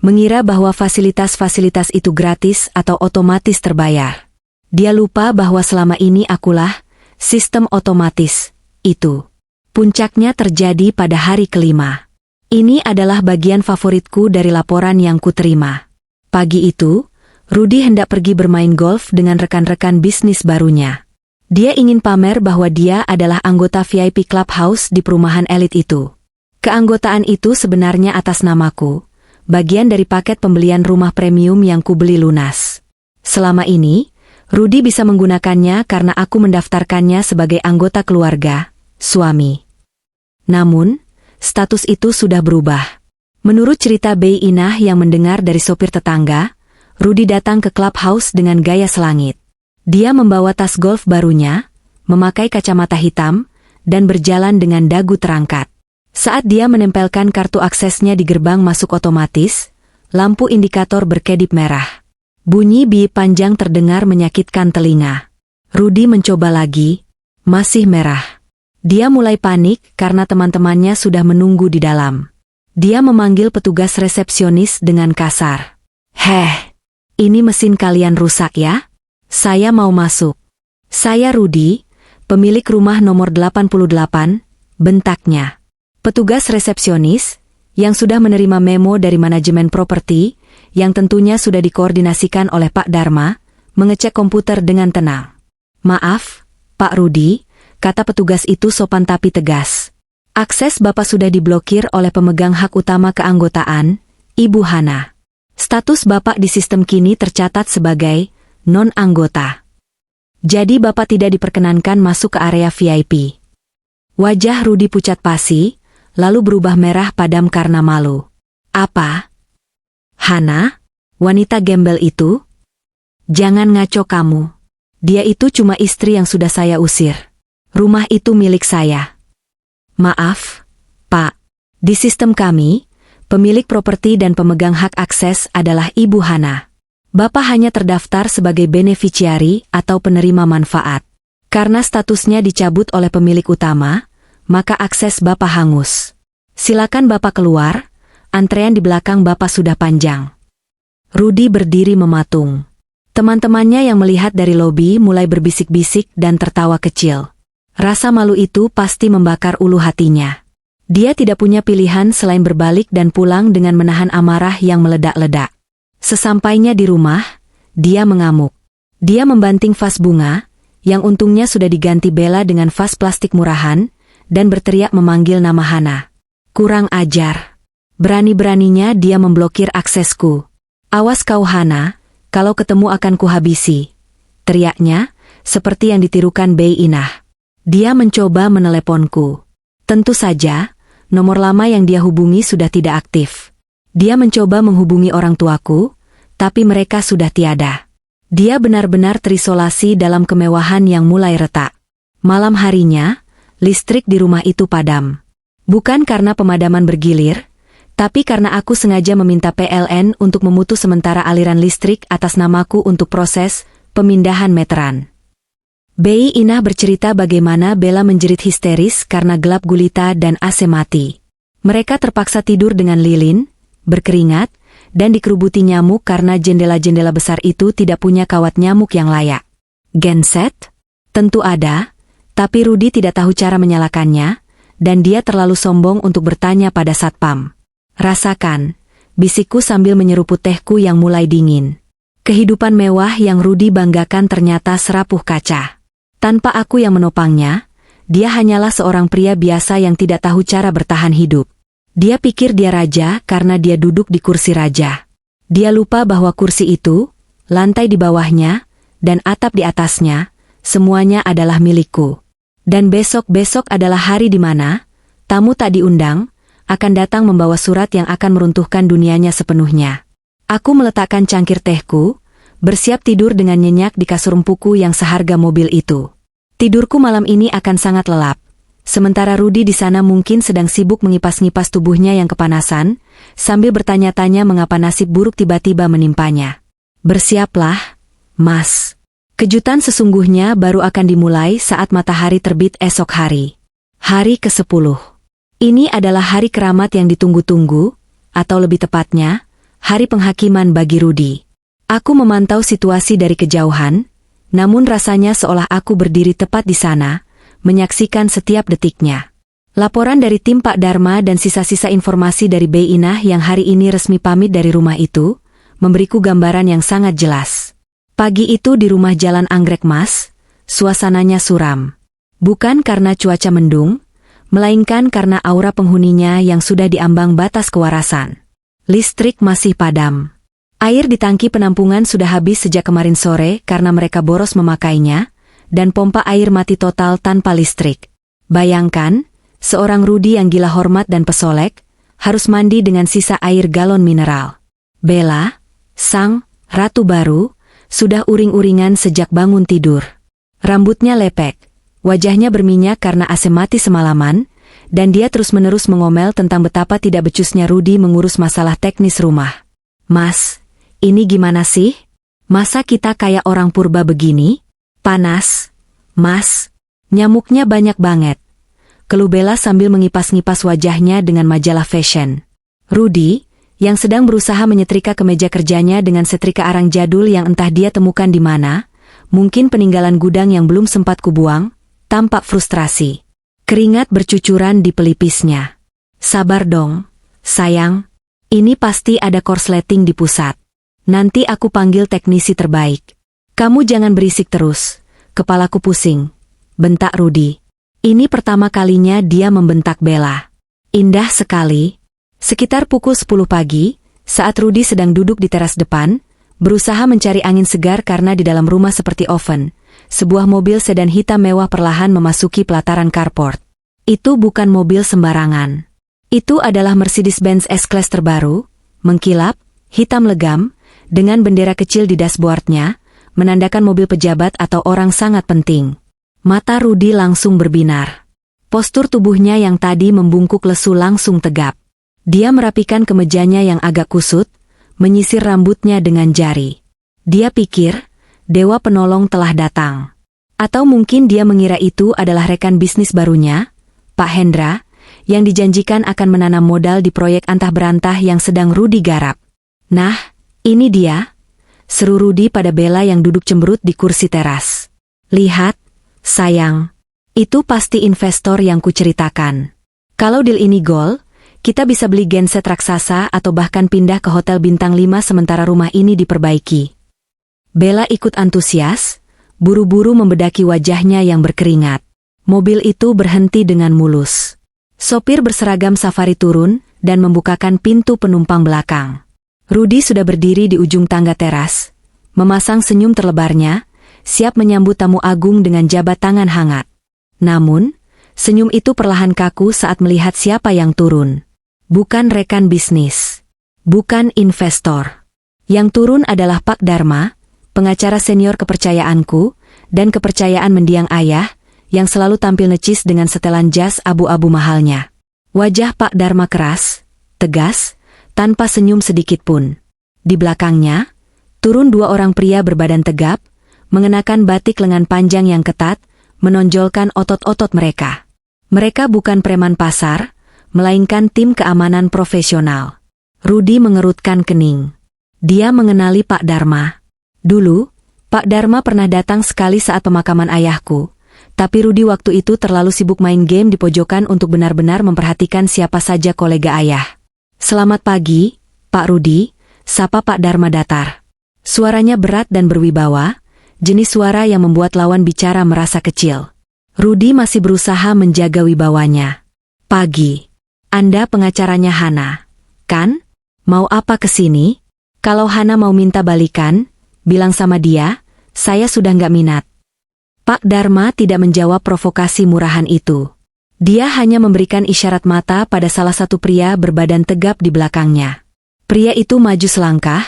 mengira bahwa fasilitas-fasilitas itu gratis atau otomatis terbayar. Dia lupa bahwa selama ini akulah sistem otomatis itu. Puncaknya terjadi pada hari kelima. Ini adalah bagian favoritku dari laporan yang kuterima. Pagi itu, Rudi hendak pergi bermain golf dengan rekan-rekan bisnis barunya. Dia ingin pamer bahwa dia adalah anggota VIP Clubhouse di perumahan elit itu. Keanggotaan itu sebenarnya atas namaku, bagian dari paket pembelian rumah premium yang kubeli lunas. Selama ini, Rudi bisa menggunakannya karena aku mendaftarkannya sebagai anggota keluarga, suami. Namun, status itu sudah berubah. Menurut cerita Bei Inah yang mendengar dari sopir tetangga, Rudi datang ke Clubhouse dengan gaya selangit. Dia membawa tas golf barunya, memakai kacamata hitam, dan berjalan dengan dagu terangkat. Saat dia menempelkan kartu aksesnya di gerbang masuk otomatis, lampu indikator berkedip merah. Bunyi bip panjang terdengar menyakitkan telinga. Rudi mencoba lagi, masih merah. Dia mulai panik karena teman-temannya sudah menunggu di dalam. Dia memanggil petugas resepsionis dengan kasar. Ini mesin kalian rusak ya? Saya mau masuk. Saya Rudi, pemilik rumah nomor 88, bentaknya. Petugas resepsionis, yang sudah menerima memo dari manajemen properti, yang tentunya sudah dikoordinasikan oleh Pak Dharma, mengecek komputer dengan tenang. Maaf, Pak Rudi, kata petugas itu sopan tapi tegas. Akses Bapak sudah diblokir oleh pemegang hak utama keanggotaan, Ibu Hana. Status Bapak di sistem kini tercatat sebagai non-anggota. Jadi Bapak tidak diperkenankan masuk ke area VIP. Wajah Rudi pucat pasi, lalu berubah merah padam karena malu. Apa? Hana? Wanita gembel itu? Jangan ngaco kamu. Dia itu cuma istri yang sudah saya usir. Rumah itu milik saya. Maaf, Pak. Di sistem kami, pemilik properti dan pemegang hak akses adalah Ibu Hana. Bapak hanya terdaftar sebagai beneficiari atau penerima manfaat. Karena statusnya dicabut oleh pemilik utama, maka akses Bapak hangus. Silakan Bapak keluar, antrean di belakang Bapak sudah panjang. Rudi berdiri mematung. Teman-temannya yang melihat dari lobi mulai berbisik-bisik dan tertawa kecil. Rasa malu itu pasti membakar ulu hatinya. Dia tidak punya pilihan selain berbalik dan pulang dengan menahan amarah yang meledak-ledak. Sesampainya di rumah, dia mengamuk. Dia membanting vas bunga, yang untungnya sudah diganti Bella dengan vas plastik murahan, dan berteriak memanggil nama Hana. Kurang ajar. Berani-beraninya dia memblokir aksesku. Awas kau Hana, kalau ketemu akan kuhabisi. Teriaknya, seperti yang ditirukan Bei Inah. Dia mencoba meneleponku. Tentu saja, nomor lama yang dia hubungi sudah tidak aktif. Dia mencoba menghubungi orang tuaku, tapi mereka sudah tiada. Dia benar-benar terisolasi dalam kemewahan yang mulai retak. Malam harinya, listrik di rumah itu padam. Bukan karena pemadaman bergilir, tapi karena aku sengaja meminta PLN untuk memutus sementara aliran listrik atas namaku untuk proses pemindahan meteran. Bei Inah bercerita bagaimana Bella menjerit histeris karena gelap gulita dan AC mati. Mereka terpaksa tidur dengan lilin, berkeringat, dan dikerubuti nyamuk karena jendela-jendela besar itu tidak punya kawat nyamuk yang layak. Genset? Tentu ada, tapi Rudi tidak tahu cara menyalakannya, dan dia terlalu sombong untuk bertanya pada satpam. Rasakan, bisikku sambil menyeruput tehku yang mulai dingin. Kehidupan mewah yang Rudi banggakan ternyata serapuh kaca. Tanpa aku yang menopangnya, dia hanyalah seorang pria biasa yang tidak tahu cara bertahan hidup. Dia pikir dia raja karena dia duduk di kursi raja. Dia lupa bahwa kursi itu, lantai di bawahnya, dan atap di atasnya, Semuanya adalah milikku. Dan besok-besok adalah hari di mana tamu tak diundang akan datang membawa surat yang akan meruntuhkan dunianya sepenuhnya. Aku meletakkan cangkir tehku, bersiap tidur dengan nyenyak di kasur empuku yang seharga mobil itu. Tidurku malam ini akan sangat lelap. Sementara Rudy di sana mungkin sedang sibuk mengipas-ngipas tubuhnya yang kepanasan, sambil bertanya-tanya mengapa nasib buruk tiba-tiba menimpanya. Bersiaplah, Mas. Kejutan sesungguhnya baru akan dimulai saat matahari terbit esok hari. Hari ke-10. Ini adalah hari keramat yang ditunggu-tunggu, atau lebih tepatnya, hari penghakiman bagi Rudy. Aku memantau situasi dari kejauhan, namun rasanya seolah aku berdiri tepat di sana, menyaksikan setiap detiknya. Laporan dari tim Pak Dharma dan sisa-sisa informasi dari Bei Inah yang hari ini resmi pamit dari rumah itu, memberiku gambaran yang sangat jelas. Pagi itu di rumah Jalan Anggrek Mas, suasananya suram. Bukan karena cuaca mendung, melainkan karena aura penghuninya yang sudah diambang batas kewarasan. Listrik masih padam. Air di tangki penampungan sudah habis sejak kemarin sore karena mereka boros memakainya, dan pompa air mati total tanpa listrik. Bayangkan, seorang Rudy yang gila hormat dan pesolek, harus mandi dengan sisa air galon mineral. Bella, sang ratu baru, sudah uring-uringan sejak bangun tidur. Rambutnya lepek, wajahnya berminyak karena AC mati semalaman, dan dia terus-menerus mengomel tentang betapa tidak becusnya Rudy mengurus masalah teknis rumah. Mas, ini gimana sih? Masa kita kayak orang purba begini? Panas, Mas. Nyamuknya banyak banget. Keluh Bella sambil mengipas-ngipas wajahnya dengan majalah fashion. Rudy, yang sedang berusaha menyetrika kemeja kerjanya dengan setrika arang jadul yang entah dia temukan di mana, mungkin peninggalan gudang yang belum sempat kubuang, tampak frustrasi. Keringat bercucuran di pelipisnya. Sabar dong, sayang. Ini pasti ada korsleting di pusat. Nanti aku panggil teknisi terbaik. Kamu jangan berisik terus, kepalaku pusing, bentak Rudy. Ini pertama kalinya dia membentak Bella. Indah sekali. Sekitar pukul 10 pagi, saat Rudy sedang duduk di teras depan, berusaha mencari angin segar karena di dalam rumah seperti oven, sebuah mobil sedan hitam mewah perlahan memasuki pelataran carport. Itu bukan mobil sembarangan. Itu adalah Mercedes-Benz S-Class terbaru, mengkilap, hitam legam, dengan bendera kecil di dashboardnya, menandakan mobil pejabat atau orang sangat penting. Mata Rudy langsung berbinar. Postur tubuhnya yang tadi membungkuk lesu langsung tegap. Dia merapikan kemejanya yang agak kusut, menyisir rambutnya dengan jari. Dia pikir, dewa penolong telah datang. Atau mungkin dia mengira itu adalah rekan bisnis barunya, Pak Hendra, yang dijanjikan akan menanam modal di proyek antah berantah yang sedang Rudy garap. Nah, ini dia, seru Rudy pada Bella yang duduk cemberut di kursi teras. Lihat, sayang, itu pasti investor yang kuceritakan. Kalau deal ini gol, kita bisa beli genset raksasa atau bahkan pindah ke hotel bintang 5 sementara rumah ini diperbaiki. Bella ikut antusias, buru-buru membedaki wajahnya yang berkeringat. Mobil itu berhenti dengan mulus. Sopir berseragam safari turun dan membukakan pintu penumpang belakang. Rudy sudah berdiri di ujung tangga teras, memasang senyum terlebarnya, siap menyambut tamu agung dengan jabat tangan hangat. Namun, senyum itu perlahan kaku saat melihat siapa yang turun. Bukan rekan bisnis. Bukan investor. Yang turun adalah Pak Dharma, pengacara senior kepercayaanku, dan kepercayaan mendiang ayah, yang selalu tampil necis dengan setelan jas abu-abu mahalnya. Wajah Pak Dharma keras, tegas, tanpa senyum sedikit pun. Di belakangnya, turun dua orang pria berbadan tegap, mengenakan batik lengan panjang yang ketat, menonjolkan otot-otot mereka. Mereka bukan preman pasar, melainkan tim keamanan profesional. Rudy mengerutkan kening. Dia mengenali Pak Dharma. Dulu, Pak Dharma pernah datang sekali saat pemakaman ayahku, tapi Rudy waktu itu terlalu sibuk main game di pojokan untuk benar-benar memperhatikan siapa saja kolega ayah. Selamat pagi, Pak Rudy, sapa Pak Dharma datar. Suaranya berat dan berwibawa, jenis suara yang membuat lawan bicara merasa kecil. Rudy masih berusaha menjaga wibawanya. Pagi. Anda pengacaranya Hana, kan? Mau apa kesini? Kalau Hana mau minta balikan, bilang sama dia, saya sudah nggak minat. Pak Dharma tidak menjawab provokasi murahan itu. Dia hanya memberikan isyarat mata pada salah satu pria berbadan tegap di belakangnya. Pria itu maju selangkah,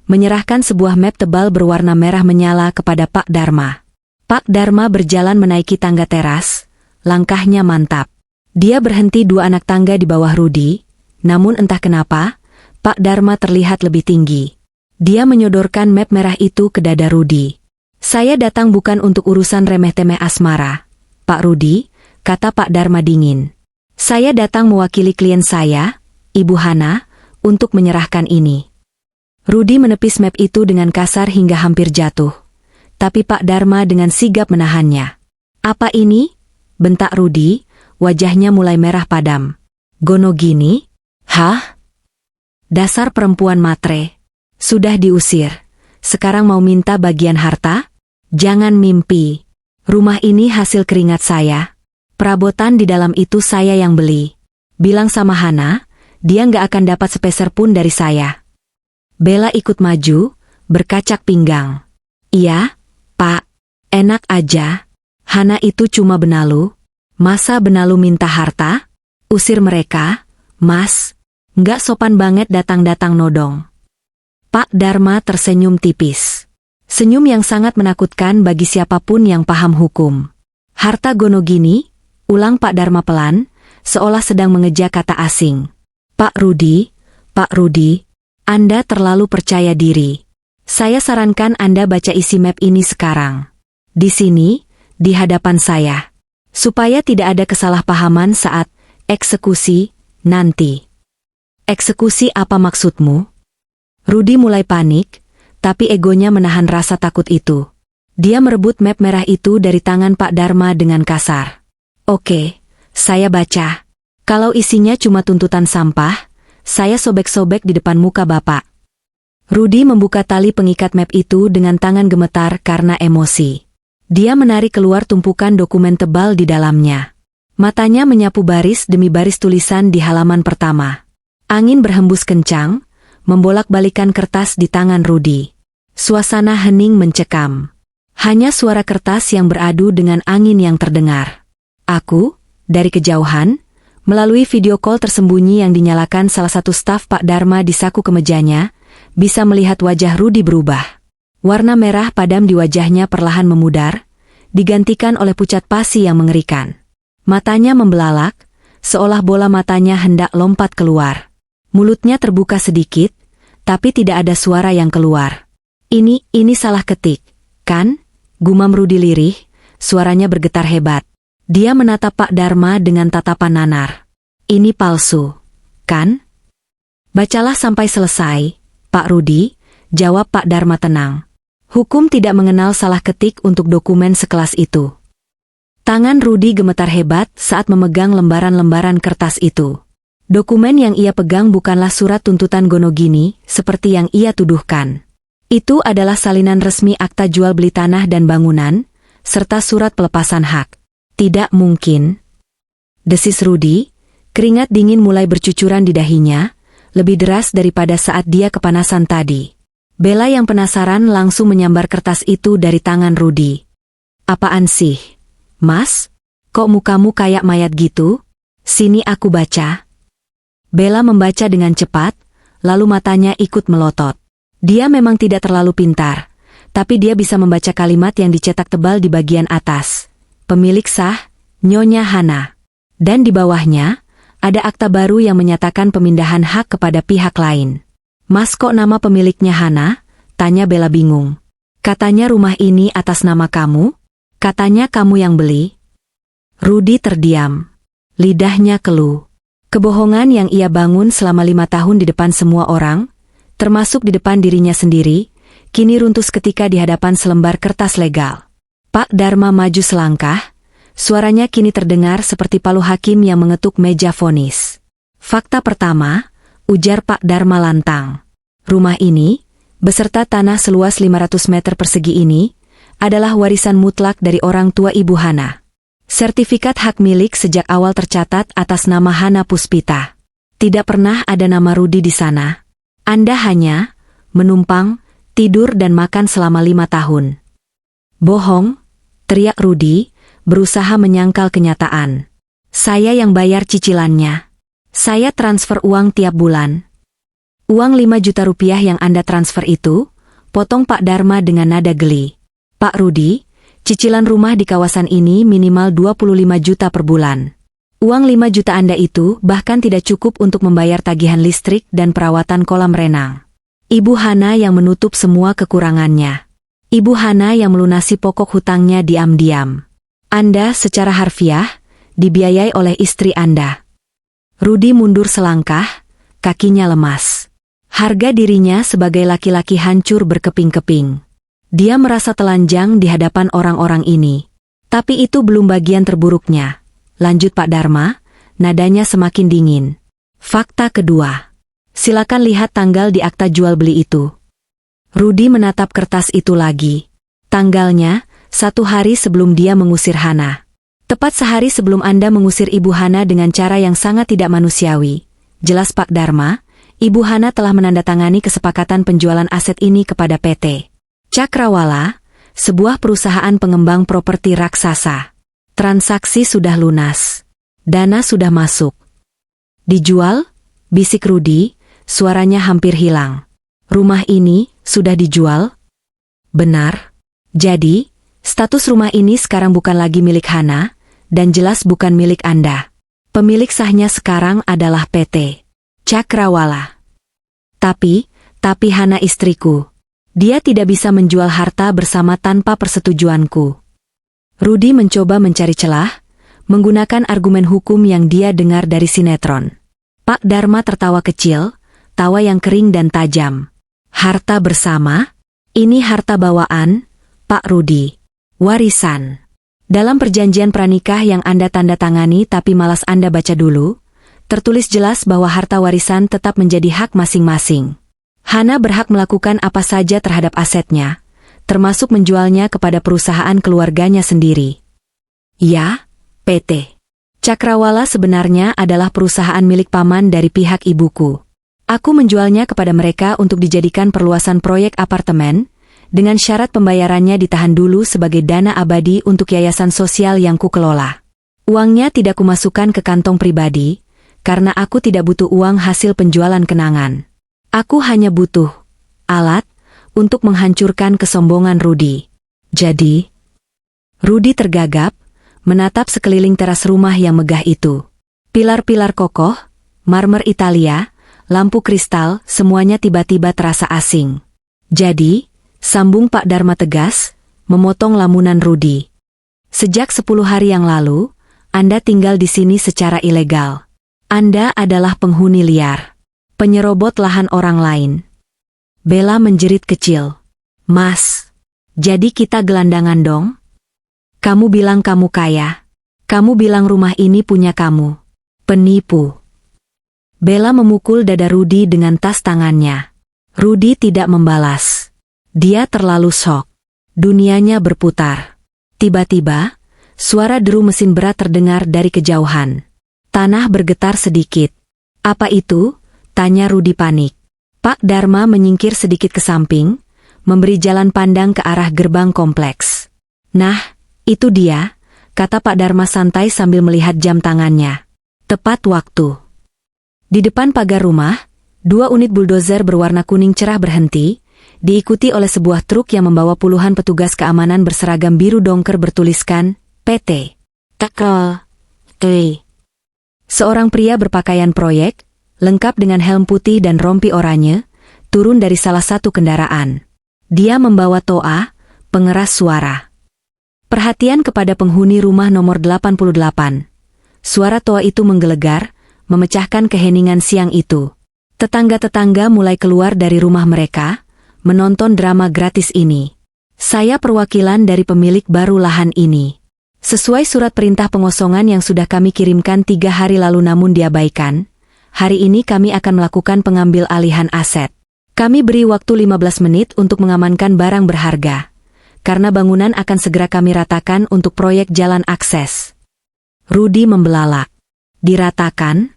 menyerahkan sebuah map tebal berwarna merah menyala kepada Pak Dharma. Pak Dharma berjalan menaiki tangga teras, langkahnya mantap. Dia berhenti 2 anak tangga di bawah Rudi, namun entah kenapa, Pak Dharma terlihat lebih tinggi. Dia menyodorkan map merah itu ke dada Rudi. "Saya datang bukan untuk urusan remeh-temeh asmara, Pak Rudi," kata Pak Dharma dingin. "Saya datang mewakili klien saya, Ibu Hana, untuk menyerahkan ini." Rudi menepis map itu dengan kasar hingga hampir jatuh. Tapi Pak Dharma dengan sigap menahannya. "Apa ini?" bentak Rudi, wajahnya mulai merah padam. "Gonogini? Hah? Dasar perempuan matre. Sudah diusir. Sekarang mau minta bagian harta? Jangan mimpi. Rumah ini hasil keringat saya. Perabotan di dalam itu saya yang beli. Bilang sama Hana, dia nggak akan dapat sepeser pun dari saya." Bella ikut maju, berkacak pinggang. "Iya, Pak. Enak aja. Hana itu cuma benalu. Masa benalu minta harta? Usir mereka, Mas. Nggak sopan banget datang-datang nodong." Pak Dharma tersenyum tipis. Senyum yang sangat menakutkan bagi siapapun yang paham hukum. "Harta Gonogini?" ulang Pak Dharma pelan, seolah sedang mengeja kata asing. Pak Rudi, Anda terlalu percaya diri. Saya sarankan Anda baca isi map ini sekarang. Di sini, di hadapan saya. Supaya tidak ada kesalahpahaman saat eksekusi nanti." "Eksekusi apa maksudmu?" Rudi mulai panik, tapi egonya menahan rasa takut itu. Dia merebut map merah itu dari tangan Pak Dharma dengan kasar. "Oke, saya baca. Kalau isinya cuma tuntutan sampah, saya sobek-sobek di depan muka Bapak." Rudi membuka tali pengikat map itu dengan tangan gemetar karena emosi. Dia menarik keluar tumpukan dokumen tebal di dalamnya. Matanya menyapu baris demi baris tulisan di halaman pertama. Angin berhembus kencang, membolak-balikan kertas di tangan Rudi. Suasana hening mencekam. Hanya suara kertas yang beradu dengan angin yang terdengar. Aku, dari kejauhan, melalui video call tersembunyi yang dinyalakan salah satu staf Pak Dharma di saku kemejanya, bisa melihat wajah Rudi berubah. Warna merah padam di wajahnya perlahan memudar, digantikan oleh pucat pasi yang mengerikan. Matanya membelalak, seolah bola matanya hendak lompat keluar. Mulutnya terbuka sedikit, tapi tidak ada suara yang keluar. Ini salah ketik, kan?" gumam Rudi lirih, suaranya bergetar hebat. Dia menatap Pak Dharma dengan tatapan nanar. "Ini palsu, kan?" "Bacalah sampai selesai, Pak Rudi," jawab Pak Dharma tenang. "Hukum tidak mengenal salah ketik untuk dokumen sekelas itu." Tangan Rudi gemetar hebat saat memegang lembaran-lembaran kertas itu. Dokumen yang ia pegang bukanlah surat tuntutan Gonogini, seperti yang ia tuduhkan. Itu adalah salinan resmi akta jual beli tanah dan bangunan, serta surat pelepasan hak. "Tidak mungkin," desis Rudi, keringat dingin mulai bercucuran di dahinya, lebih deras daripada saat dia kepanasan tadi. Bella yang penasaran langsung menyambar kertas itu dari tangan Rudi. "Apaan sih, Mas? Kok mukamu kayak mayat gitu? Sini aku baca." Bella membaca dengan cepat, lalu matanya ikut melotot. Dia memang tidak terlalu pintar, tapi dia bisa membaca kalimat yang dicetak tebal di bagian atas. "Pemilik sah, Nyonya Hana." Dan di bawahnya, ada akta baru yang menyatakan pemindahan hak kepada pihak lain. "Mas, kok nama pemiliknya Hana?" tanya Bella bingung. "Katanya rumah ini atas nama kamu? Katanya kamu yang beli?" Rudi terdiam. Lidahnya keluh. Kebohongan yang ia bangun selama 5 tahun di depan semua orang, termasuk di depan dirinya sendiri, kini runtuh seketika di hadapan selembar kertas legal. Pak Dharma maju selangkah, suaranya kini terdengar seperti palu hakim yang mengetuk meja vonis. "Fakta pertama," ujar Pak Dharma lantang. "Rumah ini, beserta tanah seluas 500 meter persegi ini, adalah warisan mutlak dari orang tua Ibu Hana. Sertifikat hak milik sejak awal tercatat atas nama Hana Puspita. Tidak pernah ada nama Rudi di sana. Anda hanya menumpang, tidur dan makan selama 5 tahun. Bohong, teriak Rudi, berusaha menyangkal kenyataan. Saya yang bayar cicilannya. Saya transfer uang tiap bulan. Uang 5 juta rupiah yang Anda transfer itu, potong Pak Dharma dengan nada geli. Pak Rudi, cicilan rumah di kawasan ini minimal 25 juta per bulan. Uang 5 juta Anda itu bahkan tidak cukup untuk membayar tagihan listrik dan perawatan kolam renang. Ibu Hana yang menutup semua kekurangannya. Ibu Hana yang melunasi pokok hutangnya diam-diam. Anda secara harfiah dibiayai oleh istri Anda. Rudi mundur selangkah, kakinya lemas. Harga dirinya sebagai laki-laki hancur berkeping-keping. Dia merasa telanjang di hadapan orang-orang ini. Tapi itu belum bagian terburuknya. Lanjut Pak Dharma, nadanya semakin dingin. Fakta kedua. Silakan lihat tanggal di akta jual beli itu. Rudi menatap kertas itu lagi. Tanggalnya, 1 hari sebelum dia mengusir Hana. Tepat sehari sebelum Anda mengusir Ibu Hana dengan cara yang sangat tidak manusiawi. Jelas Pak Dharma, Ibu Hana telah menandatangani kesepakatan penjualan aset ini kepada PT Cakrawala, sebuah perusahaan pengembang properti raksasa. Transaksi sudah lunas. Dana sudah masuk. Dijual? Bisik Rudi, suaranya hampir hilang. Rumah ini sudah dijual? Benar. Jadi, status rumah ini sekarang bukan lagi milik Hana, dan jelas bukan milik Anda. Pemilik sahnya sekarang adalah PT Cakrawala. Tapi Hana istriku. Dia tidak bisa menjual harta bersama tanpa persetujuanku. Rudi mencoba mencari celah, menggunakan argumen hukum yang dia dengar dari sinetron. Pak Dharma tertawa kecil, tawa yang kering dan tajam. Harta bersama? Ini harta bawaan, Pak Rudi. Warisan. Dalam perjanjian pranikah yang Anda tanda tangani tapi malas Anda baca dulu, tertulis jelas bahwa harta warisan tetap menjadi hak masing-masing. Hana berhak melakukan apa saja terhadap asetnya, termasuk menjualnya kepada perusahaan keluarganya sendiri. Ya, PT Cakrawala sebenarnya adalah perusahaan milik paman dari pihak ibuku. Aku menjualnya kepada mereka untuk dijadikan perluasan proyek apartemen, dengan syarat pembayarannya ditahan dulu sebagai dana abadi untuk yayasan sosial yang kukelola. Uangnya tidak kumasukkan ke kantong pribadi, karena aku tidak butuh uang hasil penjualan kenangan. Aku hanya butuh alat untuk menghancurkan kesombongan Rudi. Jadi, Rudi tergagap, menatap sekeliling teras rumah yang megah itu. Pilar-pilar kokoh, marmer Italia, lampu kristal, semuanya tiba-tiba terasa asing. Jadi, sambung Pak Dharma tegas, memotong lamunan Rudi. Sejak 10 hari yang lalu, Anda tinggal di sini secara ilegal. Anda adalah penghuni liar. Penyerobot lahan orang lain. Bella menjerit kecil. Mas, jadi kita gelandangan dong? Kamu bilang kamu kaya. Kamu bilang rumah ini punya kamu. Penipu. Bella memukul dada Rudi dengan tas tangannya. Rudi tidak membalas. Dia terlalu shock. Dunianya berputar. Tiba-tiba, suara deru mesin berat terdengar dari kejauhan. Tanah bergetar sedikit. Apa itu? Tanya Rudi panik. Pak Dharma menyingkir sedikit ke samping, memberi jalan pandang ke arah gerbang kompleks. Nah, itu dia, kata Pak Dharma santai sambil melihat jam tangannya. Tepat waktu. Di depan pagar rumah, 2 unit buldozer berwarna kuning cerah berhenti, diikuti oleh sebuah truk yang membawa puluhan petugas keamanan berseragam biru dongker bertuliskan PT Cakrawala. Seorang pria berpakaian proyek, lengkap dengan helm putih dan rompi oranye, turun dari salah satu kendaraan. Dia membawa toa, pengeras suara. Perhatian kepada penghuni rumah nomor 88. Suara toa itu menggelegar, memecahkan keheningan siang itu. Tetangga-tetangga mulai keluar dari rumah mereka, menonton drama gratis ini. Saya perwakilan dari pemilik baru lahan ini. Sesuai surat perintah pengosongan yang sudah kami kirimkan 3 hari lalu namun diabaikan, hari ini kami akan melakukan pengambil alihan aset. Kami beri waktu 15 menit untuk mengamankan barang berharga. Karena bangunan akan segera kami ratakan untuk proyek jalan akses. Rudi membelalak. Diratakan?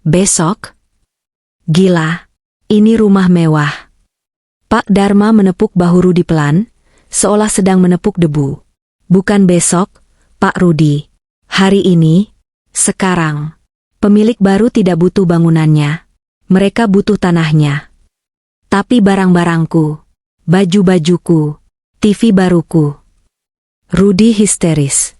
Besok? Gila, ini rumah mewah. Pak Dharma menepuk bahu Rudi pelan, seolah sedang menepuk debu. Bukan besok, Pak Rudi. Hari ini, sekarang. Pemilik baru tidak butuh bangunannya. Mereka butuh tanahnya. Tapi barang-barangku, baju-bajuku, TV baruku. Rudi histeris.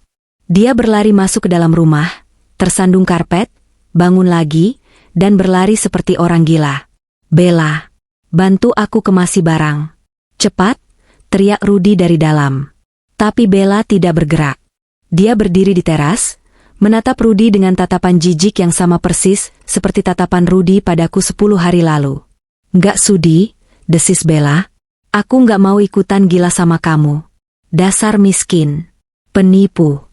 Dia berlari masuk ke dalam rumah, tersandung karpet, bangun lagi, dan berlari seperti orang gila. Bella, bantu aku kemasi barang. Cepat, teriak Rudi dari dalam. Tapi Bella tidak bergerak. Dia berdiri di teras, menatap Rudi dengan tatapan jijik yang sama persis seperti tatapan Rudi padaku 10 hari lalu. Nggak sudi, desis Bella. Aku nggak mau ikutan gila sama kamu. Dasar miskin. Penipu.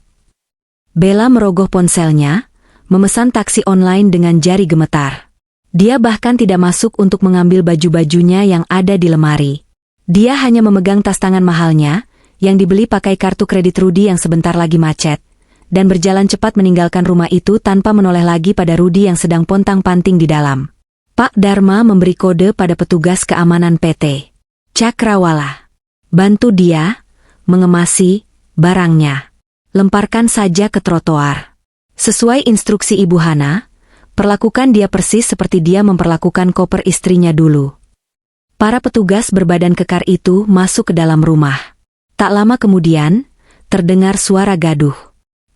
Bella merogoh ponselnya, memesan taksi online dengan jari gemetar. Dia bahkan tidak masuk untuk mengambil baju-bajunya yang ada di lemari. Dia hanya memegang tas tangan mahalnya, yang dibeli pakai kartu kredit Rudi yang sebentar lagi macet, dan berjalan cepat meninggalkan rumah itu tanpa menoleh lagi pada Rudi yang sedang pontang-panting di dalam. Pak Dharma memberi kode pada petugas keamanan PT Cakrawala. Bantu dia mengemasi barangnya. Lemparkan saja ke trotoar. Sesuai instruksi Ibu Hana, perlakukan dia persis seperti dia memperlakukan koper istrinya dulu. Para petugas berbadan kekar itu masuk ke dalam rumah. Tak lama kemudian, terdengar suara gaduh.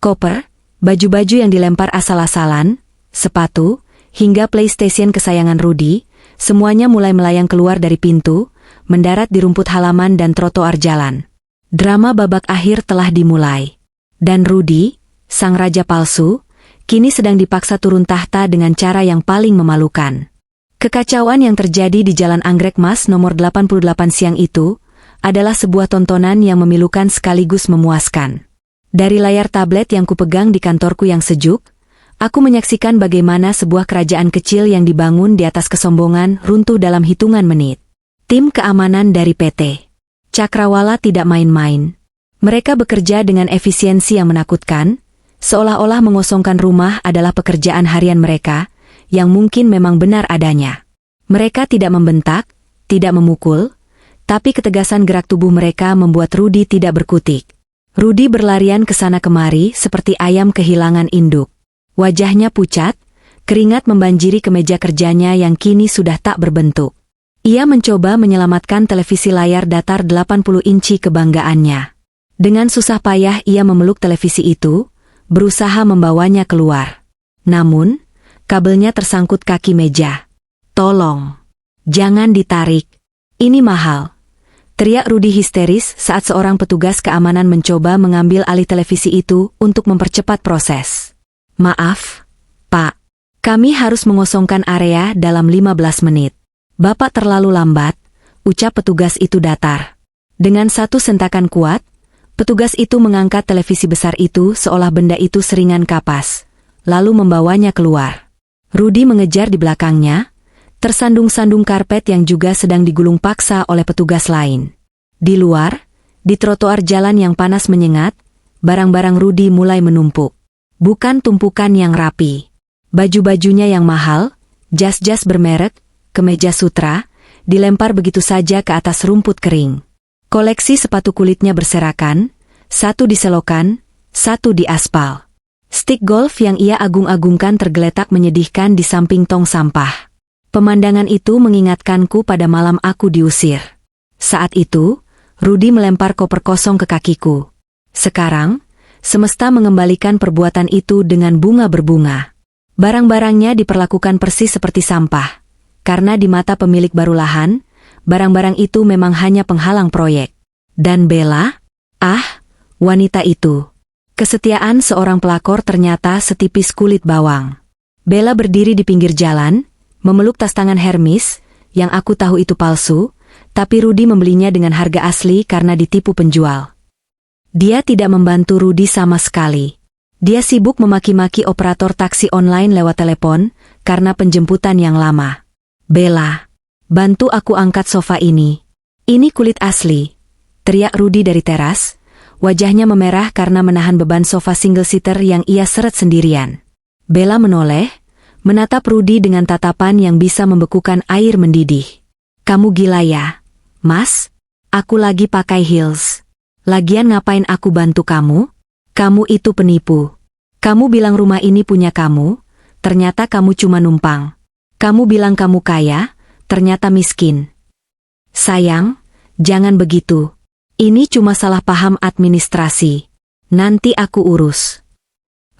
Koper, baju-baju yang dilempar asal-asalan, sepatu, hingga PlayStation kesayangan Rudi, semuanya mulai melayang keluar dari pintu, mendarat di rumput halaman dan trotoar jalan. Drama babak akhir telah dimulai. Dan Rudi, sang raja palsu, kini sedang dipaksa turun tahta dengan cara yang paling memalukan. Kekacauan yang terjadi di Jalan Anggrek Mas nomor 88 siang itu, adalah sebuah tontonan yang memilukan sekaligus memuaskan. Dari layar tablet yang kupegang di kantorku yang sejuk, aku menyaksikan bagaimana sebuah kerajaan kecil yang dibangun di atas kesombongan runtuh dalam hitungan menit. Tim keamanan dari PT Cakrawala tidak main-main. Mereka bekerja dengan efisiensi yang menakutkan, seolah-olah mengosongkan rumah adalah pekerjaan harian mereka, yang mungkin memang benar adanya. Mereka tidak membentak, tidak memukul, tapi ketegasan gerak tubuh mereka membuat Rudi tidak berkutik. Rudi berlarian ke sana kemari seperti ayam kehilangan induk. Wajahnya pucat, keringat membanjiri kemeja kerjanya yang kini sudah tak berbentuk. Ia mencoba menyelamatkan televisi layar datar 80 inci kebanggaannya. Dengan susah payah ia memeluk televisi itu, berusaha membawanya keluar. Namun, kabelnya tersangkut kaki meja. Tolong, jangan ditarik. Ini mahal. Teriak Rudi histeris saat seorang petugas keamanan mencoba mengambil alih televisi itu untuk mempercepat proses. Maaf, Pak. Kami harus mengosongkan area dalam 15 menit. Bapak terlalu lambat, ucap petugas itu datar. Dengan satu sentakan kuat, petugas itu mengangkat televisi besar itu seolah benda itu seringan kapas, lalu membawanya keluar. Rudi mengejar di belakangnya, tersandung-sandung karpet yang juga sedang digulung paksa oleh petugas lain. Di luar, di trotoar jalan yang panas menyengat, barang-barang Rudi mulai menumpuk. Bukan tumpukan yang rapi. Baju-bajunya yang mahal, jas-jas bermerek, kemeja sutra, dilempar begitu saja ke atas rumput kering. Koleksi sepatu kulitnya berserakan, satu di selokan, satu di aspal. Stik golf yang ia agung-agungkan tergeletak menyedihkan di samping tong sampah. Pemandangan itu mengingatkanku pada malam aku diusir. Saat itu, Rudi melempar koper kosong ke kakiku. Sekarang, semesta mengembalikan perbuatan itu dengan bunga berbunga. Barang-barangnya diperlakukan persis seperti sampah. Karena di mata pemilik baru lahan, barang-barang itu memang hanya penghalang proyek. Dan Bella? Wanita itu. Kesetiaan seorang pelakor ternyata setipis kulit bawang. Bella berdiri di pinggir jalan, memeluk tas tangan Hermes, yang aku tahu itu palsu, tapi Rudi membelinya dengan harga asli karena ditipu penjual. Dia tidak membantu Rudi sama sekali. Dia sibuk memaki-maki operator taksi online lewat telepon, karena penjemputan yang lama. Bella, bantu aku angkat sofa ini. Ini kulit asli, teriak Rudi dari teras, wajahnya memerah karena menahan beban sofa single-seater yang ia seret sendirian. Bella menoleh, menatap Rudi dengan tatapan yang bisa membekukan air mendidih. Kamu gila ya, Mas? Aku lagi pakai heels. Lagian ngapain aku bantu kamu? Kamu itu penipu. Kamu bilang rumah ini punya kamu, ternyata kamu cuma numpang. Kamu bilang kamu kaya, ternyata miskin. Sayang, jangan begitu. Ini cuma salah paham administrasi. Nanti aku urus.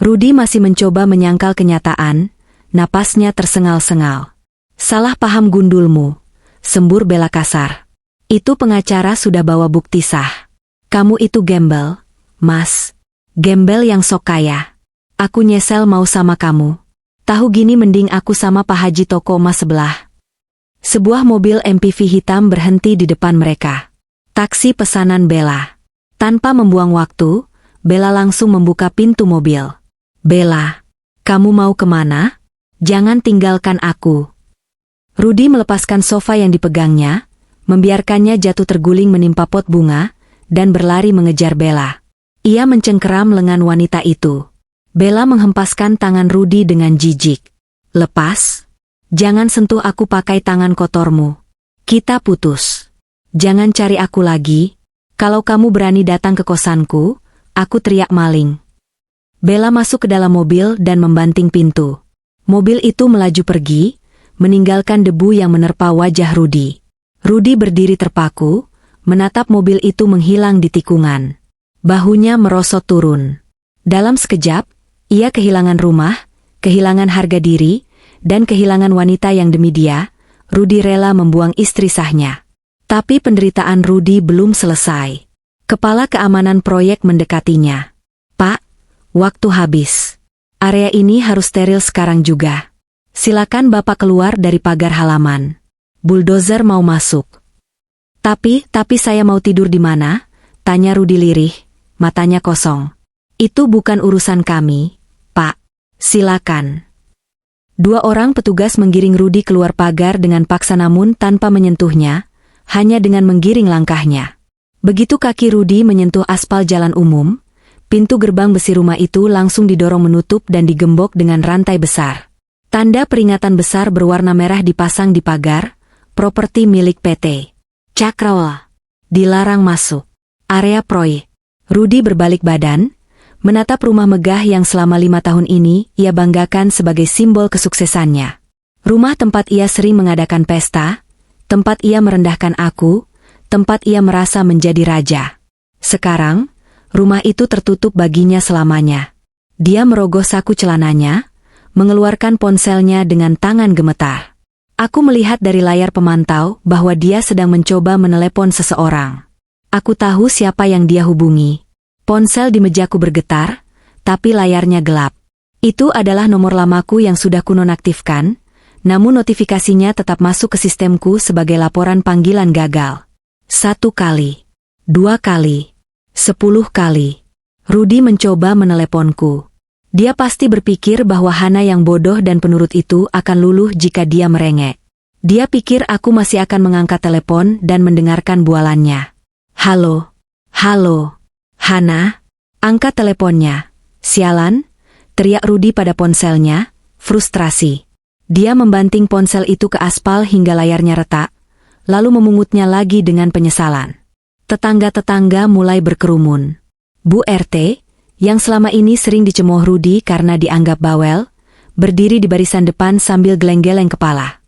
Rudy masih mencoba menyangkal kenyataan, napasnya tersengal-sengal. Salah paham gundulmu, sembur Bella kasar. Itu pengacara sudah bawa bukti sah. Kamu itu gembel, Mas. Gembel yang sok kaya. Aku nyesel mau sama kamu. Tahu gini mending aku sama Pak Haji toko emas sebelah. Sebuah mobil MPV hitam berhenti di depan mereka. Taksi pesanan Bella. Tanpa membuang waktu, Bella langsung membuka pintu mobil. Bella, kamu mau kemana? Jangan tinggalkan aku. Rudy melepaskan sofa yang dipegangnya, membiarkannya jatuh terguling menimpa pot bunga, dan berlari mengejar Bella. Ia mencengkeram lengan wanita itu. Bella menghempaskan tangan Rudy dengan jijik. Lepas. Jangan sentuh aku pakai tangan kotormu. Kita putus. Jangan cari aku lagi. Kalau kamu berani datang ke kosanku, aku teriak maling. Bella masuk ke dalam mobil dan membanting pintu. Mobil itu melaju pergi, meninggalkan debu yang menerpa wajah Rudy. Rudy berdiri terpaku, menatap mobil itu menghilang di tikungan. Bahunya merosot turun. Dalam sekejap, ia kehilangan rumah, kehilangan harga diri, dan kehilangan wanita yang demi dia, Rudy rela membuang istri sahnya. Tapi penderitaan Rudy belum selesai. Kepala keamanan proyek mendekatinya. Pak, waktu habis. Area ini harus steril sekarang juga. Silakan Bapak keluar dari pagar halaman. Bulldozer mau masuk. Tapi saya mau tidur di mana? Tanya Rudy lirih, matanya kosong. Itu bukan urusan kami, Pak. Silakan. Dua orang petugas menggiring Rudy keluar pagar dengan paksa namun tanpa menyentuhnya, hanya dengan menggiring langkahnya. Begitu kaki Rudy menyentuh aspal jalan umum, pintu gerbang besi rumah itu langsung didorong menutup dan digembok dengan rantai besar. Tanda peringatan besar berwarna merah dipasang di pagar, properti milik PT Cakrawala. Dilarang masuk. Area proyek. Rudy berbalik badan, menatap rumah megah yang selama 5 tahun ini ia banggakan sebagai simbol kesuksesannya. Rumah tempat ia sering mengadakan pesta, tempat ia merendahkan aku, tempat ia merasa menjadi raja. Sekarang, rumah itu tertutup baginya selamanya. Dia merogoh saku celananya, mengeluarkan ponselnya dengan tangan gemetar. Aku melihat dari layar pemantau bahwa dia sedang mencoba menelepon seseorang. Aku tahu siapa yang dia hubungi. Ponsel di mejaku bergetar, tapi layarnya gelap. Itu adalah nomor lamaku yang sudah kunonaktifkan, namun notifikasinya tetap masuk ke sistemku sebagai laporan panggilan gagal. 1 kali, 2 kali, 10 kali. Rudy mencoba meneleponku. Dia pasti berpikir bahwa Hana yang bodoh dan penurut itu akan luluh jika dia merengek. Dia pikir aku masih akan mengangkat telepon dan mendengarkan bualannya. Halo, halo. Hana, angkat teleponnya. Sialan, teriak Rudy pada ponselnya, frustrasi. Dia membanting ponsel itu ke aspal hingga layarnya retak, lalu memungutnya lagi dengan penyesalan. Tetangga-tetangga mulai berkerumun. Bu RT, yang selama ini sering dicemooh Rudy karena dianggap bawel, berdiri di barisan depan sambil geleng-geleng kepala.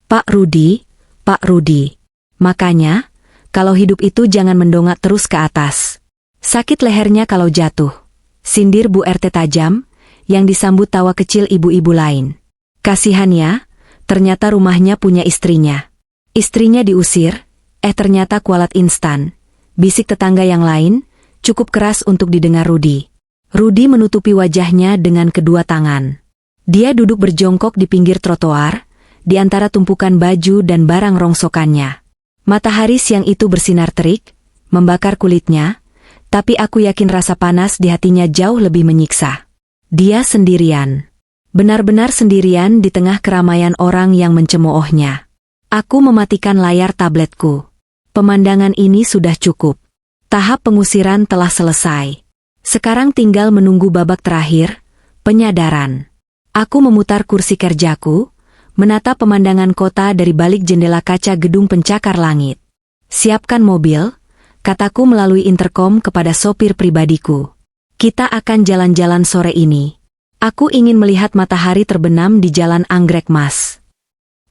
Pak Rudy, Pak Rudy. Makanya, kalau hidup itu jangan mendongak terus ke atas. Sakit lehernya kalau jatuh. Sindir Bu RT tajam, yang disambut tawa kecil ibu-ibu lain. Kasihannya, ternyata rumahnya punya istrinya. Istrinya diusir, ternyata kualat instan. Bisik tetangga yang lain, cukup keras untuk didengar Rudy. Rudy menutupi wajahnya dengan kedua tangan. Dia duduk berjongkok di pinggir trotoar, di antara tumpukan baju dan barang rongsokannya. Matahari siang itu bersinar terik, membakar kulitnya, tapi aku yakin rasa panas di hatinya jauh lebih menyiksa. Dia sendirian. Benar-benar sendirian di tengah keramaian orang yang mencemoohnya. Aku mematikan layar tabletku. Pemandangan ini sudah cukup. Tahap pengusiran telah selesai. Sekarang tinggal menunggu babak terakhir, penyadaran. Aku memutar kursi kerjaku, menatap pemandangan kota dari balik jendela kaca gedung pencakar langit. Siapkan mobil, kataku melalui interkom kepada sopir pribadiku. Kita akan jalan-jalan sore ini. Aku ingin melihat matahari terbenam di Jalan Anggrek Mas.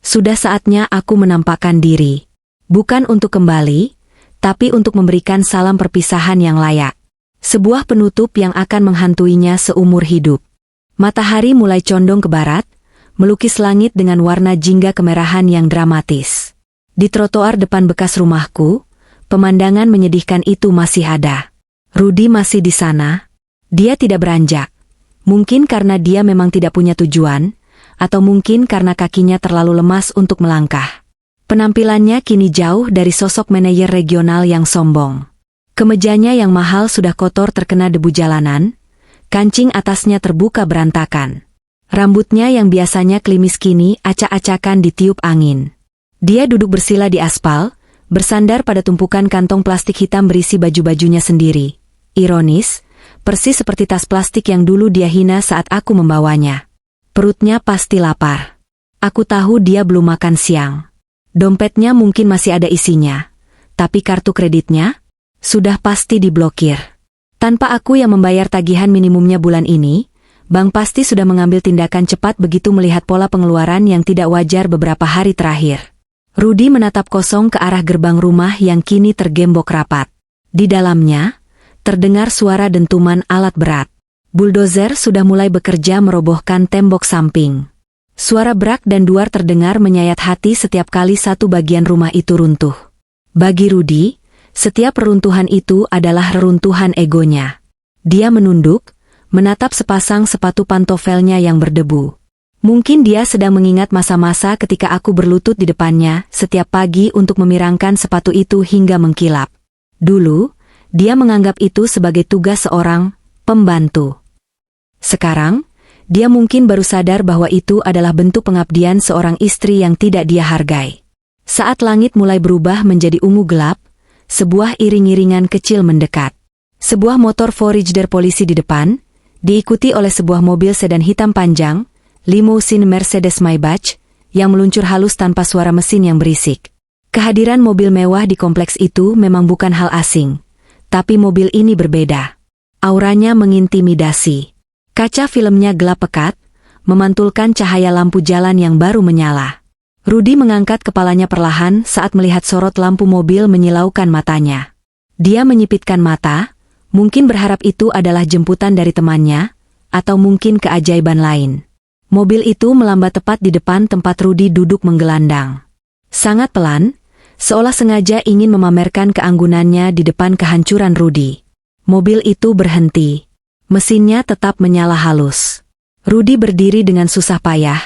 Sudah saatnya aku menampakkan diri. Bukan untuk kembali, tapi untuk memberikan salam perpisahan yang layak. Sebuah penutup yang akan menghantuinya seumur hidup. Matahari mulai condong ke barat, melukis langit dengan warna jingga kemerahan yang dramatis. Di trotoar depan bekas rumahku, pemandangan menyedihkan itu masih ada. Rudy masih di sana. Dia tidak beranjak. Mungkin karena dia memang tidak punya tujuan, atau mungkin karena kakinya terlalu lemas untuk melangkah. Penampilannya kini jauh dari sosok manajer regional yang sombong. Kemejanya yang mahal sudah kotor terkena debu jalanan, kancing atasnya terbuka berantakan. Rambutnya yang biasanya klimis kini acak-acakan ditiup angin. Dia duduk bersila di aspal, bersandar pada tumpukan kantong plastik hitam berisi baju-bajunya sendiri. Ironis, persis seperti tas plastik yang dulu dia hina saat aku membawanya. Perutnya pasti lapar. Aku tahu dia belum makan siang. Dompetnya mungkin masih ada isinya, tapi kartu kreditnya sudah pasti diblokir. Tanpa aku yang membayar tagihan minimumnya bulan ini, bank pasti sudah mengambil tindakan cepat begitu melihat pola pengeluaran yang tidak wajar beberapa hari terakhir. Rudy menatap kosong ke arah gerbang rumah yang kini tergembok rapat. Di dalamnya terdengar suara dentuman alat berat. Buldozer sudah mulai bekerja merobohkan tembok samping. Suara brak dan duar terdengar menyayat hati setiap kali satu bagian rumah itu runtuh. Bagi Rudy, setiap reruntuhan itu adalah reruntuhan egonya. Dia menunduk, menatap sepasang sepatu pantofelnya yang berdebu. Mungkin dia sedang mengingat masa-masa ketika aku berlutut di depannya setiap pagi untuk memirangkan sepatu itu hingga mengkilap. Dulu, dia menganggap itu sebagai tugas seorang pembantu. Sekarang, dia mungkin baru sadar bahwa itu adalah bentuk pengabdian seorang istri yang tidak dia hargai. Saat langit mulai berubah menjadi ungu gelap, sebuah iring-iringan kecil mendekat. Sebuah motor Forager polisi di depan, diikuti oleh sebuah mobil sedan hitam panjang, limousin Mercedes Maybach, yang meluncur halus tanpa suara mesin yang berisik. Kehadiran mobil mewah di kompleks itu memang bukan hal asing. Tapi mobil ini berbeda. Auranya mengintimidasi. Kaca filmnya gelap pekat, memantulkan cahaya lampu jalan yang baru menyala. Rudy mengangkat kepalanya perlahan saat melihat sorot lampu mobil menyilaukan matanya. Dia menyipitkan mata, mungkin berharap itu adalah jemputan dari temannya, atau mungkin keajaiban lain. Mobil itu melambat tepat di depan tempat Rudy duduk menggelandang. Sangat pelan, seolah sengaja ingin memamerkan keanggunannya di depan kehancuran Rudy. Mobil itu berhenti. Mesinnya tetap menyala halus. Rudy berdiri dengan susah payah,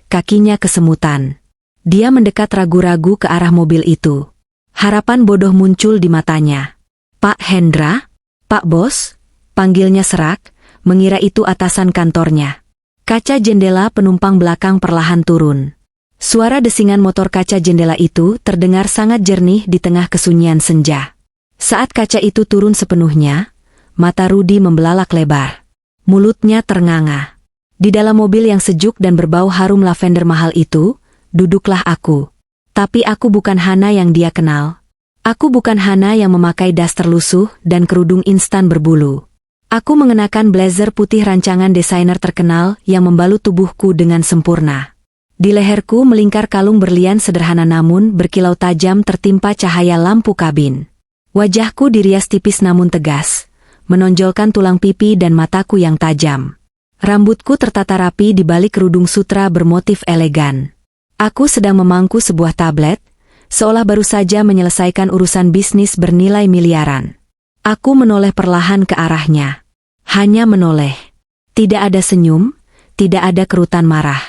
kakinya kesemutan. Dia mendekat ragu-ragu ke arah mobil itu. Harapan bodoh muncul di matanya. "Pak Hendra? Pak Bos?" panggilnya serak, mengira itu atasan kantornya. Kaca jendela penumpang belakang perlahan turun. Suara desingan motor kaca jendela itu terdengar sangat jernih di tengah kesunyian senja. Saat kaca itu turun sepenuhnya, mata Rudy membelalak lebar. Mulutnya ternganga. Di dalam mobil yang sejuk dan berbau harum lavender mahal itu, duduklah aku. Tapi aku bukan Hana yang dia kenal. Aku bukan Hana yang memakai daster lusuh dan kerudung instan berbulu. Aku mengenakan blazer putih rancangan desainer terkenal yang membalut tubuhku dengan sempurna. Di leherku melingkar kalung berlian sederhana namun berkilau tajam tertimpa cahaya lampu kabin. Wajahku dirias tipis namun tegas, menonjolkan tulang pipi dan mataku yang tajam. Rambutku tertata rapi di balik kerudung sutra bermotif elegan. Aku sedang memangku sebuah tablet, seolah baru saja menyelesaikan urusan bisnis bernilai miliaran. Aku menoleh perlahan ke arahnya. Hanya menoleh. Tidak ada senyum, tidak ada kerutan marah.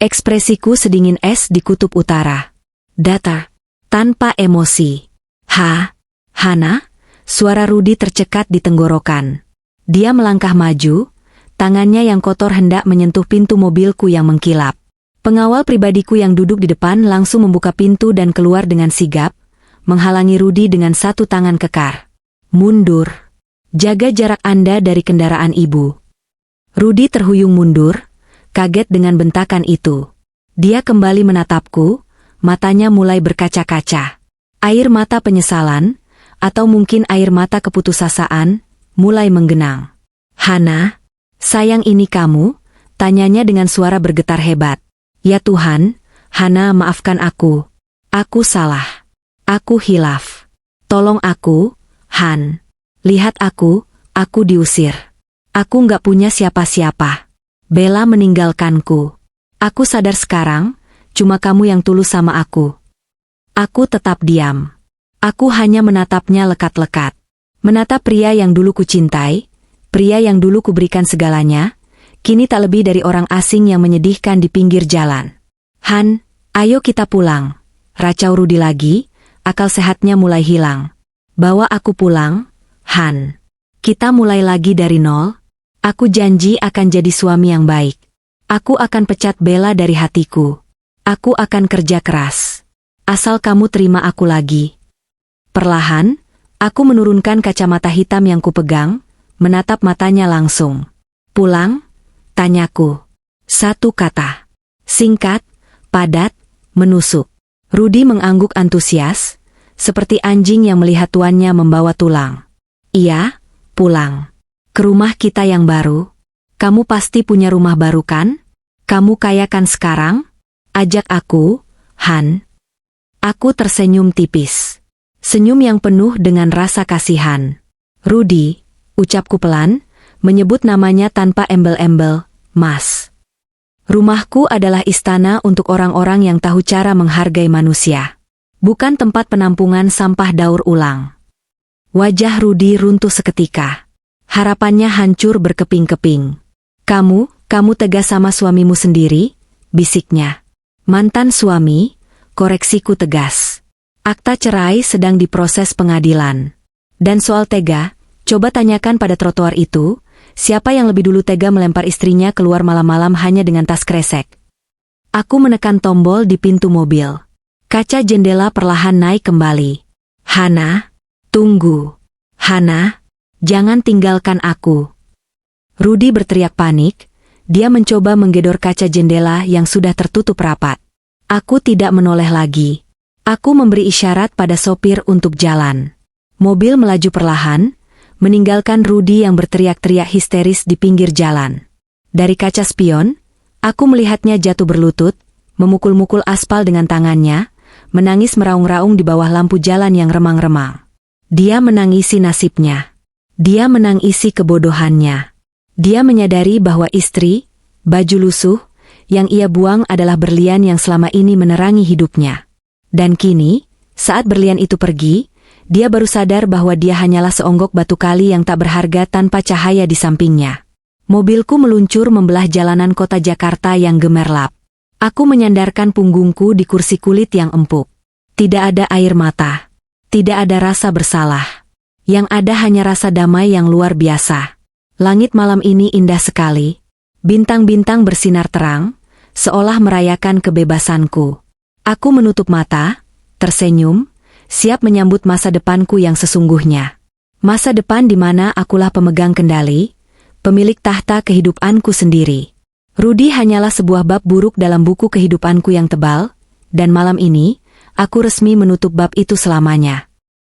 Ekspresiku sedingin es di kutub utara. Datar, tanpa emosi. Hana? Suara Rudy tercekat di tenggorokan. Dia melangkah maju, tangannya yang kotor hendak menyentuh pintu mobilku yang mengkilap. Pengawal pribadiku yang duduk di depan langsung membuka pintu dan keluar dengan sigap, menghalangi Rudy dengan satu tangan kekar. "Mundur. Jaga jarak Anda dari kendaraan ibu." Rudy terhuyung mundur, kaget dengan bentakan itu. Dia kembali menatapku, matanya mulai berkaca-kaca. Air mata penyesalan, atau mungkin air mata keputusasaan, mulai menggenang. "Hana, sayang ini kamu?" tanyanya dengan suara bergetar hebat. "Ya Tuhan, Hana maafkan aku. Aku salah. Aku hilaf. Tolong aku, Han. Lihat aku diusir. Aku nggak punya siapa-siapa. Bella meninggalkanku. Aku sadar sekarang, cuma kamu yang tulus sama aku." Aku tetap diam. Aku hanya menatapnya lekat-lekat. Menatap pria yang dulu kucintai, pria yang dulu kuberikan segalanya, kini tak lebih dari orang asing yang menyedihkan di pinggir jalan. "Han, ayo kita pulang," racau Rudi lagi, akal sehatnya mulai hilang. "Bawa aku pulang, Han. Kita mulai lagi dari nol. Aku janji akan jadi suami yang baik. Aku akan pecat Bella dari hatiku. Aku akan kerja keras. Asal kamu terima aku lagi." Perlahan, aku menurunkan kacamata hitam yang kupegang, menatap matanya langsung. "Pulang?" tanyaku. Satu kata. Singkat, padat, menusuk. Rudi mengangguk antusias, seperti anjing yang melihat tuannya membawa tulang. "Iya, pulang. Ke rumah kita yang baru. Kamu pasti punya rumah baru kan? Kamu kaya kan sekarang? Ajak aku, Han." Aku tersenyum tipis. Senyum yang penuh dengan rasa kasihan. "Rudi," ucapku pelan, menyebut namanya tanpa embel-embel, "Mas. Rumahku adalah istana untuk orang-orang yang tahu cara menghargai manusia. Bukan tempat penampungan sampah daur ulang." Wajah Rudi runtuh seketika. Harapannya hancur berkeping-keping. Kamu tegas sama suamimu sendiri?" bisiknya. "Mantan suami," koreksiku tegas. "Akta cerai sedang diproses pengadilan. Dan soal tega, coba tanyakan pada trotoar itu, siapa yang lebih dulu tega melempar istrinya keluar malam-malam hanya dengan tas kresek." Aku menekan tombol di pintu mobil. Kaca jendela perlahan naik kembali. "Hana, tunggu. Hana, jangan tinggalkan aku." Rudi berteriak panik. Dia mencoba menggedor kaca jendela yang sudah tertutup rapat. Aku tidak menoleh lagi. Aku memberi isyarat pada sopir untuk jalan. Mobil melaju perlahan, meninggalkan Rudi yang berteriak-teriak histeris di pinggir jalan. Dari kaca spion, aku melihatnya jatuh berlutut, memukul-mukul aspal dengan tangannya, menangis meraung-raung di bawah lampu jalan yang remang-remang. Dia menangisi nasibnya. Dia menangisi kebodohannya. Dia menyadari bahwa istri, baju lusuh, yang ia buang adalah berlian yang selama ini menerangi hidupnya. Dan kini, saat berlian itu pergi, dia baru sadar bahwa dia hanyalah seonggok batu kali yang tak berharga tanpa cahaya di sampingnya. Mobilku meluncur membelah jalanan kota Jakarta yang gemerlap. Aku menyandarkan punggungku di kursi kulit yang empuk. Tidak ada air mata. Tidak ada rasa bersalah. Yang ada hanya rasa damai yang luar biasa. Langit malam ini indah sekali. Bintang-bintang bersinar terang, seolah merayakan kebebasanku. Aku menutup mata, tersenyum, siap menyambut masa depanku yang sesungguhnya. Masa depan di mana akulah pemegang kendali, pemilik tahta kehidupanku sendiri. Rudi hanyalah sebuah bab buruk dalam buku kehidupanku yang tebal, dan malam ini, aku resmi menutup bab itu selamanya.